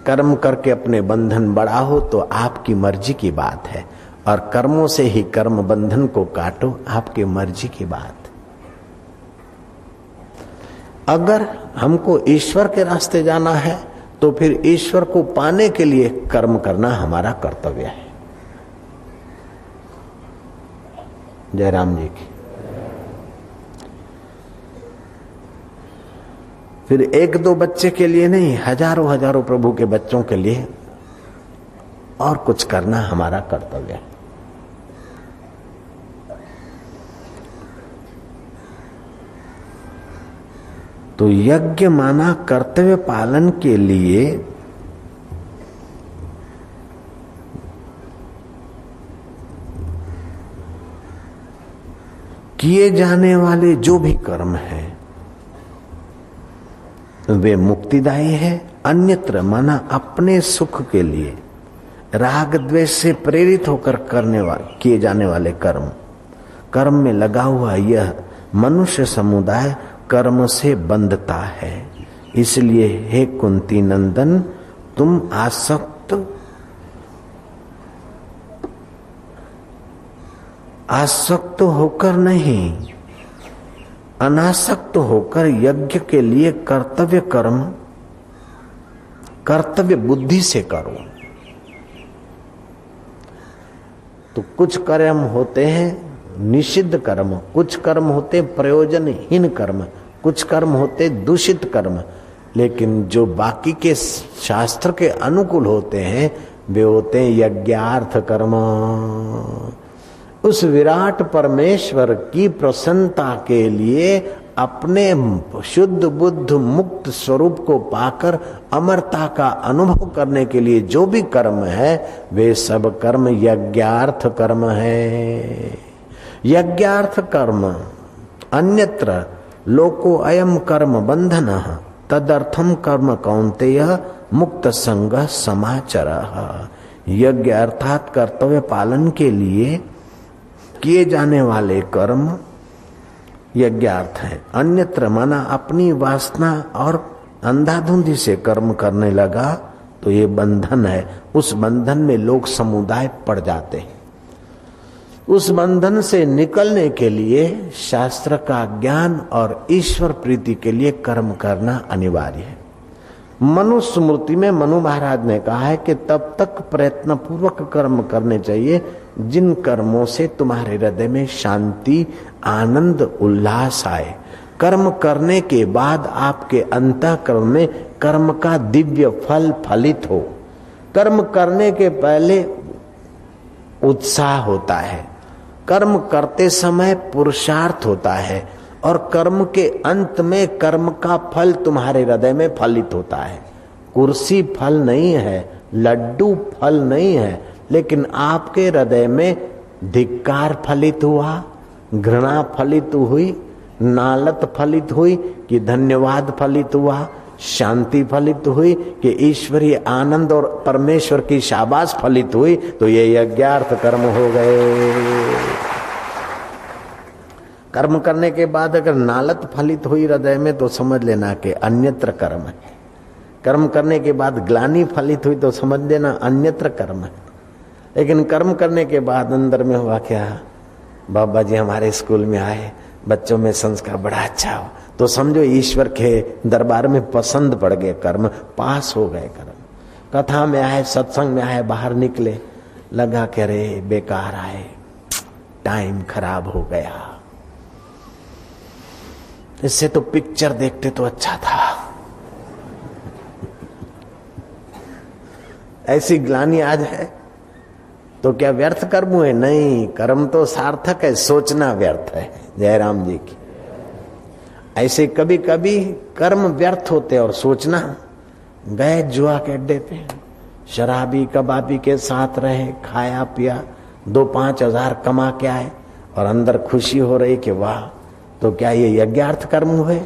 कर्म करके अपने बंधन बढ़ाओ तो आपकी मर्जी की बात है, और कर्मों से ही कर्म बंधन को काटो, आपकी मर्जी की बात। अगर हमको ईश्वर के रास्ते जाना है तो फिर ईश्वर को पाने के लिए कर्म करना हमारा कर्तव्य है। जयराम जी की। फिर एक दो बच्चे के लिए नहीं, हजारों हजारों प्रभु के बच्चों के लिए और कुछ करना हमारा कर्तव्य है। तो यज्ञ माना कर्तव्य पालन के लिए किए जाने वाले जो भी कर्म हैं वे मुक्तिदायी है। अन्यत्र माना अपने सुख के लिए राग द्वेष से प्रेरित होकर किए जाने वाले कर्म में लगा हुआ यह मनुष्य समुदाय कर्म से बंधता है। इसलिए हे कुंती नंदन, तुम आसक्त होकर नहीं, अनासक्त होकर यज्ञ के लिए कर्तव्य बुद्धि से करो। तो कुछ कर्म होते हैं निषिद्ध कर्म, कुछ कर्म होते प्रयोजनहीन कर्म, कुछ कर्म होते दूषित कर्म, लेकिन जो बाकी के शास्त्र के अनुकूल होते हैं वे होते हैं यज्ञार्थ कर्म। उस विराट परमेश्वर की प्रसन्नता के लिए अपने शुद्ध बुद्ध मुक्त स्वरूप को पाकर अमरता का अनुभव करने के लिए जो भी कर्म है वे सब कर्म यज्ञार्थ कर्म है। यज्ञार्थ कर्म अन्यत्र लोको अयम कर्म बंधन तदर्थम कर्म कौन्तेय मुक्त संग समाचरः। यज्ञ अर्थात कर्तव्य पालन के लिए किए जाने वाले कर्म यज्ञार्थ है। अन्यत्र माना अपनी वासना और अंधाधुंधी से कर्म करने लगा तो ये बंधन है। उस बंधन में लोग समुदाय पड़ जाते हैं। उस बंधन से निकलने के लिए शास्त्र का ज्ञान और ईश्वर प्रीति के लिए कर्म करना अनिवार्य है। मनु स्मृति में मनु महाराज ने कहा है कि तब तक प्रयत्न पूर्वक कर्म करने चाहिए जिन कर्मों से तुम्हारे हृदय में शांति, आनंद, उल्लास आए। कर्म करने के बाद आपके अंतःकरण में कर्म का दिव्य फल फलित हो। कर्म करने के पहले उत्साह होता है, कर्म करते समय पुरुषार्थ होता है और कर्म के अंत में कर्म का फल तुम्हारे हृदय में फलित होता है। कुर्सी फल नहीं है, लड्डू फल नहीं है, लेकिन आपके हृदय में धिक्कार फलित हुआ, घृणा फलित हुई, नालत फलित हुई कि धन्यवाद फलित हुआ, शांति फलित हुई कि ईश्वरीय आनंद और परमेश्वर की शाबाश फलित हुई, तो ये यज्ञार्थ कर्म हो गए। कर्म करने के बाद अगर नालत फलित हुई हृदय में तो समझ लेना कि अन्यत्र कर्म है। कर्म करने के बाद ग्लानि फलित हुई तो समझ लेना अन्यत्र कर्म है। लेकिन कर्म करने के बाद अंदर में हुआ क्या, बाबा जी हमारे स्कूल में आए, बच्चों में संस्कार बड़ा अच्छा हो, तो समझो ईश्वर के दरबार में पसंद पड़ गए, कर्म पास हो गए। कर्म कथा में आए, सत्संग में आए, बाहर निकले, लगा के रे बेकार आए, टाइम खराब हो गया, इससे तो पिक्चर देखते तो अच्छा था। ऐसी ग्लानि आज है तो क्या व्यर्थ कर्म हुए? नहीं, कर्म तो सार्थक है, सोचना व्यर्थ है। जयराम जी की ऐसे कभी कभी कर्म व्यर्थ होते और सोचना। गए जुआ के अड्डे पे, शराबी कबाबी के साथ रहे, खाया पिया, 2-5 हजार कमा के आए और अंदर खुशी हो रही कि वाह, तो क्या ये यज्ञार्थ कर्म हुए?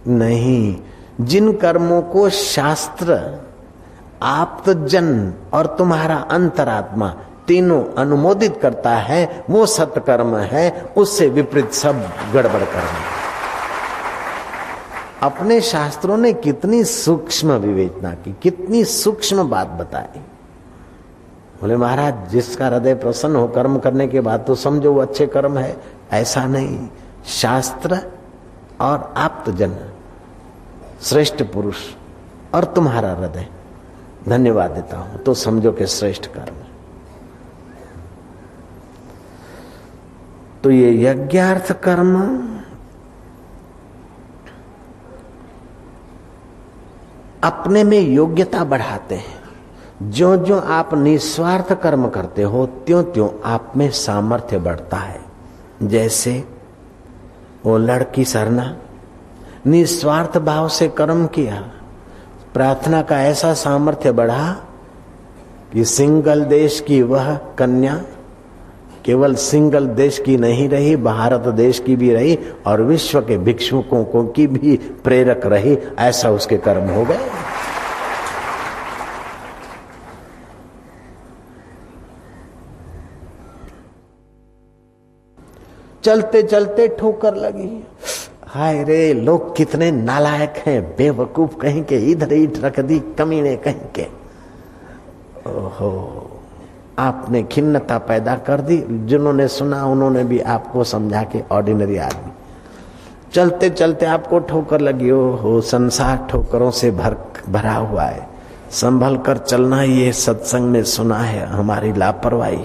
नहीं। जिन कर्मों को शास्त्र, आप्तजन और तुम्हारा अंतरात्मा तीनों अनुमोदित करता है वो सत्कर्म है, उससे विपरीत सब गड़बड़ कर्म। अपने शास्त्रों ने कितनी सूक्ष्म विवेचना की, कितनी सूक्ष्म बात बताई। बोले महाराज जिसका हृदय प्रसन्न हो कर्म करने के बाद तो समझो वो अच्छे कर्म है, ऐसा नहीं। शास्त्र और आप्तजन, श्रेष्ठ पुरुष और तुम्हारा हृदय धन्यवाद देता हूं तो समझो कि श्रेष्ठ कर्म है। तो ये यज्ञार्थ कर्म अपने में योग्यता बढ़ाते हैं। जो जो आप निस्वार्थ कर्म करते हो त्यों त्यों आप में सामर्थ्य बढ़ता है। जैसे वो लड़की सरना निस्वार्थ भाव से कर्म किया, प्रार्थना का ऐसा सामर्थ्य बढ़ा कि सिंगल देश की वह कन्या केवल सिंगल देश की नहीं रही, भारत देश की भी रही और विश्व के भिक्षुकों को की भी प्रेरक रही। ऐसा उसके कर्म हो गए। चलते चलते ठोकर लगी। हाय रे, लोग कितने नालायक हैं, बेवकूफ कहीं के, इधर ईंट रख दी, कमीने कहीं के। ओहो, आपने खिन्नता पैदा कर दी। जिन्होंने सुना उन्होंने भी आपको समझा के ऑर्डिनरी आदमी। चलते चलते आपको ठोकर लगी। हो संसार ठोकरों से भरा हुआ है, संभल कर चलना। ये सत्संग में सुना है हमारी लापरवाही।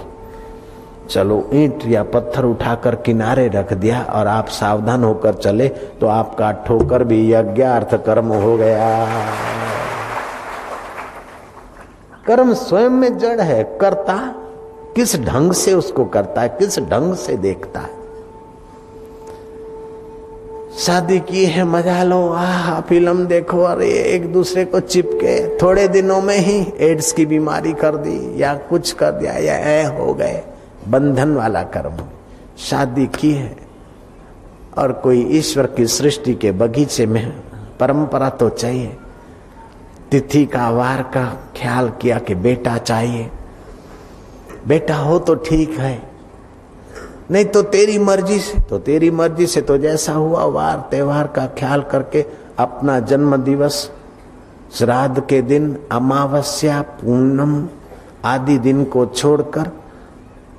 चलो ईंट या पत्थर उठाकर किनारे रख दिया और आप सावधान होकर चले तो आपका ठोकर भी यज्ञार्थ कर्म हो गया। कर्म स्वयं में जड़ है, करता किस ढंग से उसको करता है, किस ढंग से देखता है। शादी की है, मजा लो, आह फिल्म देखो, अरे एक दूसरे को चिपके, थोड़े दिनों में ही एड्स की बीमारी कर दी या कुछ कर दिया या हो गए। बंधन वाला कर्म। शादी की है और कोई ईश्वर की सृष्टि के बगीचे में परंपरा तो चाहिए, तिथि का वार का ख्याल किया कि बेटा चाहिए, बेटा हो तो ठीक है, नहीं तो तेरी मर्जी से, तो तेरी मर्जी से तो जैसा हुआ वार त्योहार का ख्याल करके अपना जन्म दिवस, श्राद्ध के दिन, अमावस्या, पूर्णम आदि दिन को छोड़कर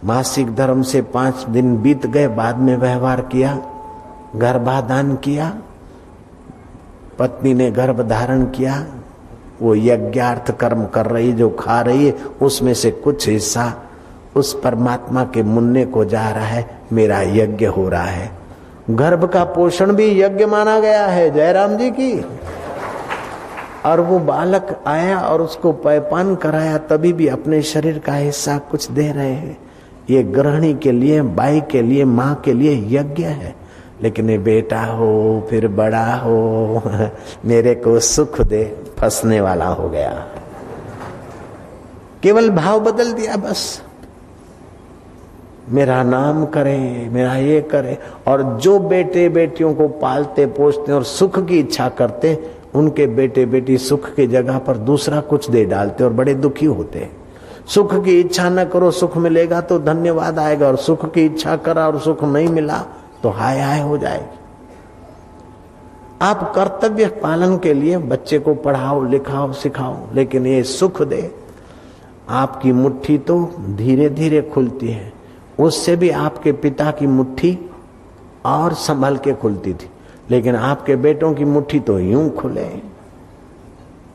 मासिक धर्म से 5 दिन बीत गए, बाद में व्यवहार किया, गर्भाधान किया, पत्नी ने गर्भ धारण किया, वो यज्ञार्थ कर्म कर रही, जो खा रही है उसमें से कुछ हिस्सा उस परमात्मा के मुन्ने को जा रहा है, मेरा यज्ञ हो रहा है। गर्भ का पोषण भी यज्ञ माना गया है, जयराम जी की। और वो बालक आया और उसको पैपान कराया, तभी भी अपने शरीर का हिस्सा कुछ दे रहे हैं। ये गृहिणी के लिए, बाई के लिए, माँ के लिए यज्ञ है। लेकिन ये बेटा हो फिर बड़ा हो, मेरे को सुख दे, फंसने वाला हो गया। केवल भाव बदल दिया बस, मेरा नाम करे, मेरा ये करे। और जो बेटे बेटियों को पालते पोसते और सुख की इच्छा करते, उनके बेटे बेटी सुख की जगह पर दूसरा कुछ दे डालते और बड़े दुखी होते। सुख की इच्छा न करो, सुख मिलेगा तो धन्यवाद आएगा, और सुख की इच्छा करा और सुख नहीं मिला तो हाय हाय हो जाएगी। आप कर्तव्य पालन के लिए बच्चे को पढ़ाओ, लिखाओ, सिखाओ, लेकिन ये सुख दे, आपकी मुट्ठी तो धीरे धीरे खुलती है, उससे भी आपके पिता की मुट्ठी और संभल के खुलती थी, लेकिन आपके बेटों की मुट्ठी तो यूं खुले।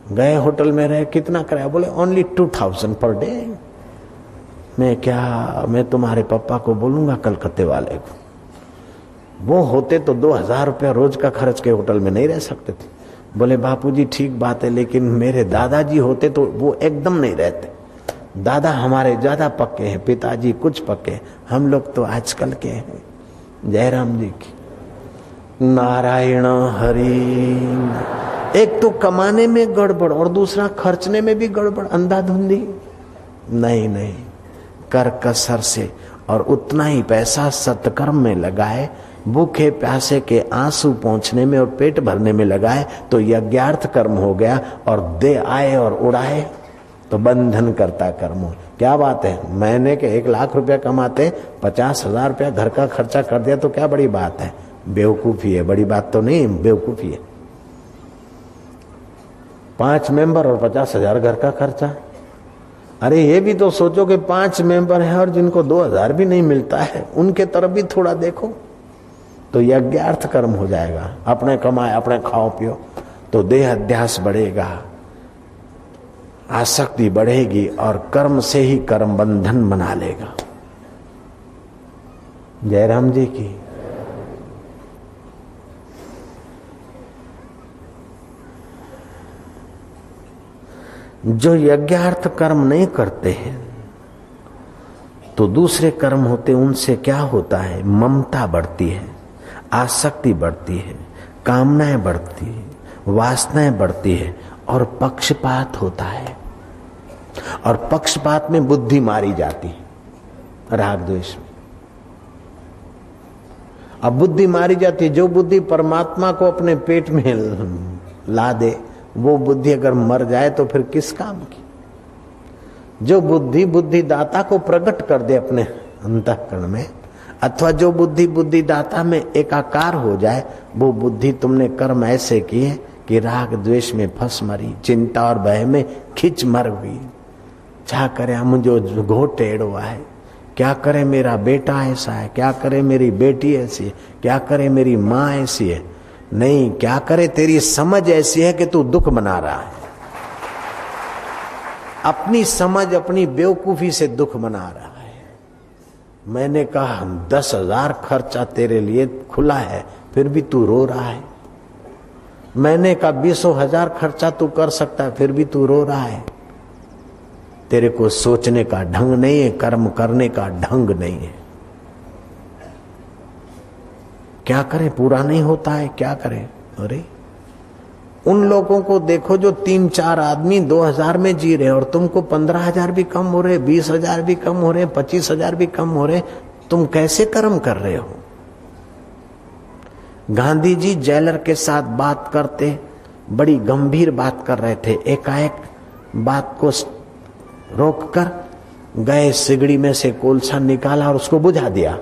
गए होटल में रहे, कितना कराया? बोले ओनली 2000 पर डे। मैं तुम्हारे पापा को बोलूंगा कलकत्ते वाले को, वो होते तो 2000 रुपया रोज का खर्च के होटल में नहीं रह सकते थे। बोले बापूजी ठीक बात है, लेकिन मेरे दादाजी होते तो वो एकदम नहीं रहते। दादा हमारे ज्यादा पक्के हैं, पिताजी कुछ पक्के, हम लोग तो आजकल के हैं। जयराम जी की नारायण हरि। एक तो कमाने में गड़बड़ और दूसरा खर्चने में भी गड़बड़, अंधाधुंधी। नहीं, कर कसर से और उतना ही पैसा सत्कर्म में लगाए, भूखे प्यासे के आंसू पहुंचने में और पेट भरने में लगाए तो यज्ञार्थ कर्म हो गया। और दे आए और उड़ाए तो बंधन करता कर्म हो। क्या बात है, महीने के 1 लाख रुपया कमाते 50,000 रुपया घर का खर्चा कर दिया तो क्या बड़ी बात है? बेवकूफी है, बड़ी बात तो नहीं, बेवकूफी है। 5 मेंबर और 50,000 घर का खर्चा। अरे ये भी तो सोचो कि 5 मेंबर हैं और जिनको 2000 भी नहीं मिलता है, उनके तरफ भी थोड़ा देखो तो यज्ञार्थ कर्म हो जाएगा। अपने कमाए, अपने खाओ पियो तो देह अध्यास बढ़ेगा, आसक्ति बढ़ेगी और कर्म से ही कर्म बंधन बना लेगा। जयराम जी की। जो यज्ञार्थ कर्म नहीं करते हैं तो दूसरे कर्म होते, उनसे क्या होता है? ममता बढ़ती है, आसक्ति बढ़ती है, कामनाएं बढ़ती है, वासनाएं बढ़ती है और पक्षपात होता है। और पक्षपात में बुद्धि मारी जाती है, राग द्वेष में। अब बुद्धि मारी जाती है, जो बुद्धि परमात्मा को अपने पेट में ला दे, वो बुद्धि अगर मर जाए तो फिर किस काम की? जो बुद्धि बुद्धिदाता को प्रकट कर दे अपने अंतःकरण में, अथवा जो बुद्धि बुद्धिदाता में एकाकार हो जाए, वो बुद्धि तुमने कर्म ऐसे किए कि राग द्वेष में फंस मरी, चिंता और भय में खिंच मर गई। क्या करे मुझे घोट टेढ़ो है, क्या करे मेरा बेटा ऐसा है, क्या करे मेरी बेटी ऐसी है, क्या करे मेरी माँ ऐसी है। नहीं, क्या करे तेरी समझ ऐसी है कि तू दुख बना रहा है। अपनी समझ, अपनी बेवकूफी से दुख बना रहा है। मैंने कहा 10,000 खर्चा तेरे लिए खुला है, फिर भी तू रो रहा है। मैंने कहा 20,000 खर्चा तू कर सकता है, फिर भी तू रो रहा है। तेरे को सोचने का ढंग नहीं है, कर्म करने का ढंग नहीं है। क्या करें, पूरा नहीं होता है, क्या करें। अरे उन लोगों को देखो जो 3-4 आदमी 2000 में जी रहे और तुमको 15,000 भी कम हो रहे, 20,000 भी कम हो रहे, 25,000 भी कम हो रहे, तुम कैसे कर्म कर रहे हो। गांधी जी जेलर के साथ बात करते, बड़ी गंभीर बात कर रहे थे, एकाएक बात को रोककर गए, सिगड़ी में से कोलसा निकाला और उसको बुझा दिया।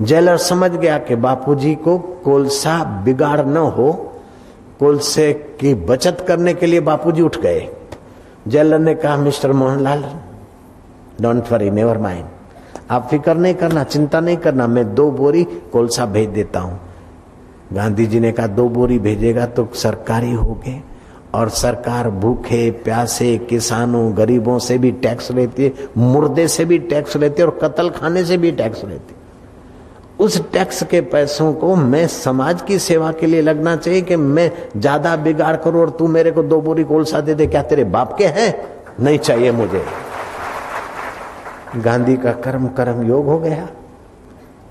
जेलर समझ गया कि बापूजी को कोलसा बिगाड़ न हो, कोलसे की बचत करने के लिए बापूजी उठ गए। जेलर ने कहा, mister Mohanlal, don't worry, never mind, आप फिक्र नहीं करना, चिंता नहीं करना, मैं 2 बोरी कोलसा भेज देता हूं। गांधी जी ने कहा 2 बोरी भेजेगा तो सरकारी होगे, और सरकार भूखे प्यासे किसानों गरीबों से भी टैक्स लेती है, मुर्दे से भी टैक्स लेती है, और कत्ल खाने से भी टैक्स लेती है। उस टैक्स के पैसों को मैं समाज की सेवा के लिए लगना चाहिए कि मैं ज्यादा बिगाड़ करूं और तू मेरे को 2 बोरी कोलसा दे दे, क्या तेरे बाप के हैं? नहीं चाहिए मुझे। गांधी का कर्म कर्म योग हो गया।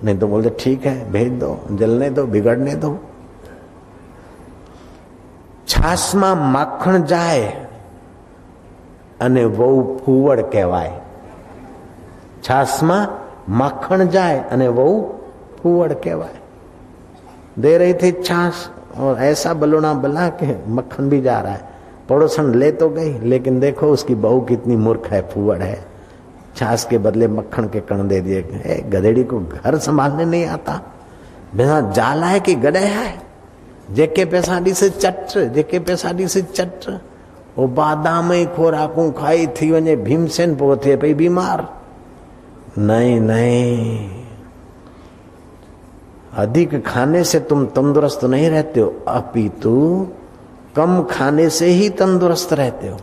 नहीं तो बोलते ठीक है, भेज दो, जलने दो, बिगड़ने दो। છાસમાં માખણ જાય અને વહુ ફૂવડ કહેવાય। છાસમાં માખણ जाए અને वहू फूवड़ कहवाए। दे रही थी छाछ और ऐसा बलूना बला के मक्खन भी जा रहा है। पड़ोसन ले तो गई, लेकिन देखो उसकी बहू कितनी मूर्ख है, फूवड़ है। छाछ के बदले मक्खन के कण दे दिए। गधेड़ी को घर संभालने नहीं आता, बिना जाला है कि गधे है। जेके पैसाडी से चट, जेके पैसाडी से चट। वो बादाम खोराकू खाई थी वने भीमसेन पोथे पई बीमार। नहीं नहीं, अधिक खाने से तुम तंदुरुस्त नहीं रहते हो, अपितु कम खाने से ही तंदुरुस्त रहते हो।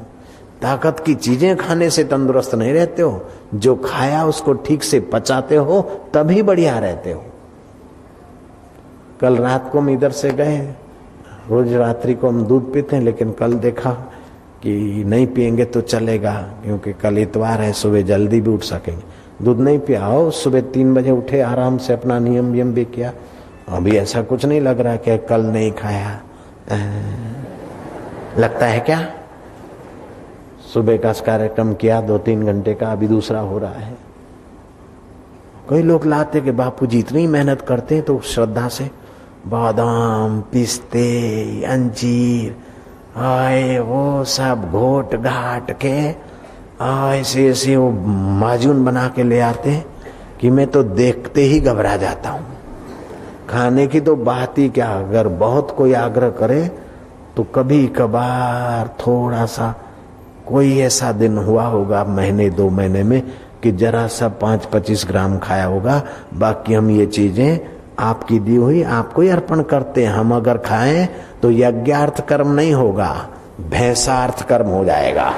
ताकत की चीजें खाने से तंदुरुस्त नहीं रहते हो, जो खाया उसको ठीक से पचाते हो तभी बढ़िया रहते हो। कल रात को हम इधर से गए, रोज रात्रि को हम दूध पीते हैं, लेकिन कल देखा कि नहीं पिएंगे तो चलेगा, क्योंकि कल इतवार है, सुबह जल्दी भी उठ सकेंगे। दूध नहीं पिया हो, सुबह 3 बजे उठे, आराम से अपना नियम भी किया। अभी ऐसा कुछ नहीं लग रहा कि कल नहीं खाया। लगता है क्या? सुबह का कार्यक्रम किया 2-3 घंटे का, अभी दूसरा हो रहा है। कई लोग लाते कि बापूजी इतनी मेहनत करते हैं, तो श्रद्धा से बादाम पिस्ते अंजीर आए वो सब घोट घाट के ऐसे ऐसे वो माजून बना के ले आते हैं कि मैं तो देखते ही घबरा जाता हूँ। खाने की तो बात ही क्या, अगर बहुत कोई आग्रह करे तो कभी कभार थोड़ा सा कोई ऐसा दिन हुआ होगा महीने 2 महीने में कि जरा सा 5-25 ग्राम खाया होगा। बाकी हम ये चीजें आपकी दी हुई आपको ही अर्पण करते हैं। हम अगर खाएं तो यज्ञार्थ कर्म नहीं होगा, भैंसार्थ कर्म हो जाएगा।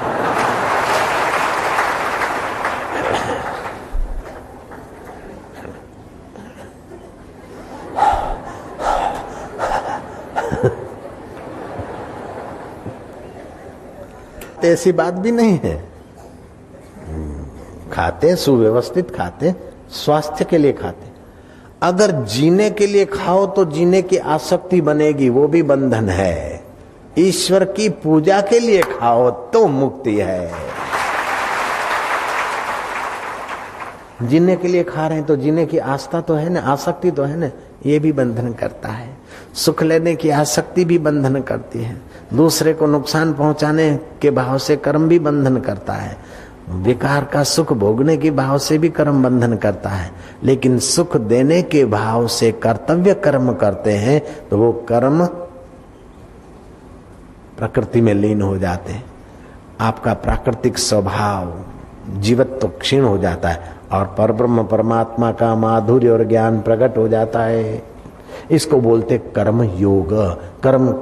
ऐसी बात भी नहीं है, खाते सुव्यवस्थित खाते, स्वास्थ्य के लिए खाते। अगर जीने के लिए खाओ तो जीने की आसक्ति बनेगी, वो भी बंधन है। ईश्वर की पूजा के लिए खाओ तो मुक्ति है। जीने के लिए खा रहे हैं तो जीने की आस्था तो है ना, आसक्ति तो है ना, ये भी बंधन करता है। सुख लेने की आसक्ति भी बंधन करती है। दूसरे को नुकसान पहुंचाने के भाव से कर्म भी बंधन करता है। विकार का सुख भोगने के भाव से भी कर्म बंधन करता है। लेकिन सुख देने के भाव से कर्तव्य कर्म करते हैं तो वो कर्म प्रकृति में लीन हो जाते हैं। आपका प्राकृतिक स्वभाव जीवत्व क्षीण हो जाता है और परब्रह्म परमात्मा का माधुर्य और ज्ञान प्रकट हो जाता है। इसको बोलते कर्म योग। कर्म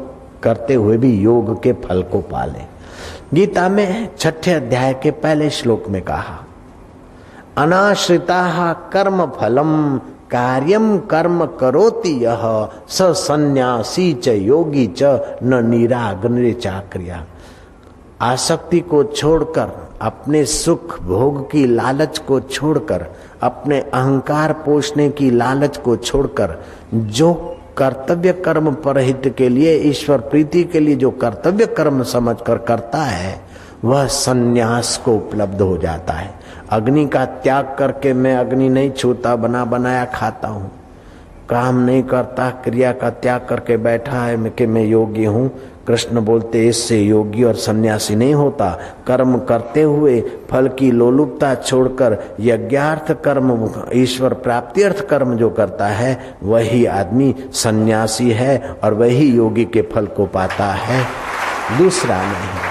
करते हुए भी योग के फल को पाले। गीता में 6ठे अध्याय के पहले श्लोक में कहा, अनाश्रिता कर्म फलम कार्यम कर्म करोति यह स सन्यासी च योगी च न निराग्नि चाक्रिया। आसक्ति को छोड़कर, अपने सुख भोग की लालच को छोड़कर, अपने अहंकार पोषने की लालच को छोड़कर जो कर्तव्य कर्म परहित के लिए, ईश्वर प्रीति के लिए जो कर्तव्य कर्म समझकर करता है, वह सन्यास को उपलब्ध हो जाता है। अग्नि का त्याग करके मैं अग्नि नहीं छूता, बना बनाया खाता हूँ, काम नहीं करता, क्रिया का त्याग करके बैठा है कि मैं योगी हूँ। कृष्ण बोलते इससे योगी और सन्यासी नहीं होता। कर्म करते हुए फल की लोलुपता छोड़कर यज्ञार्थ कर्म, ईश्वर प्राप्ति अर्थ कर्म जो करता है वही आदमी सन्यासी है और वही योगी के फल को पाता है, दूसरा नहीं।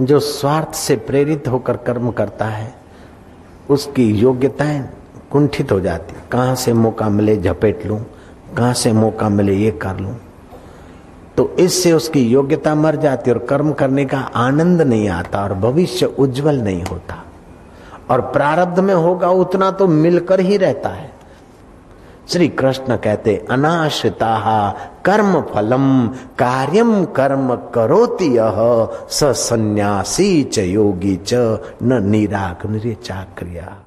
जो स्वार्थ से प्रेरित होकर कर्म करता है उसकी योग्यताएं कुंठित हो जाती। कहाँ से मौका मिले झपेट लूं, कहाँ से मौका मिले ये कर लूं, तो इससे उसकी योग्यता मर जाती और कर्म करने का आनंद नहीं आता और भविष्य उज्जवल नहीं होता। और प्रारब्ध में होगा उतना तो मिलकर ही रहता है। श्री कृष्ण कहते अनाश्रिताः कर्म फलम कार्यम कर्म करोति यः स सन्यासी च योगी च न निराग्निर्य चाक्रिया।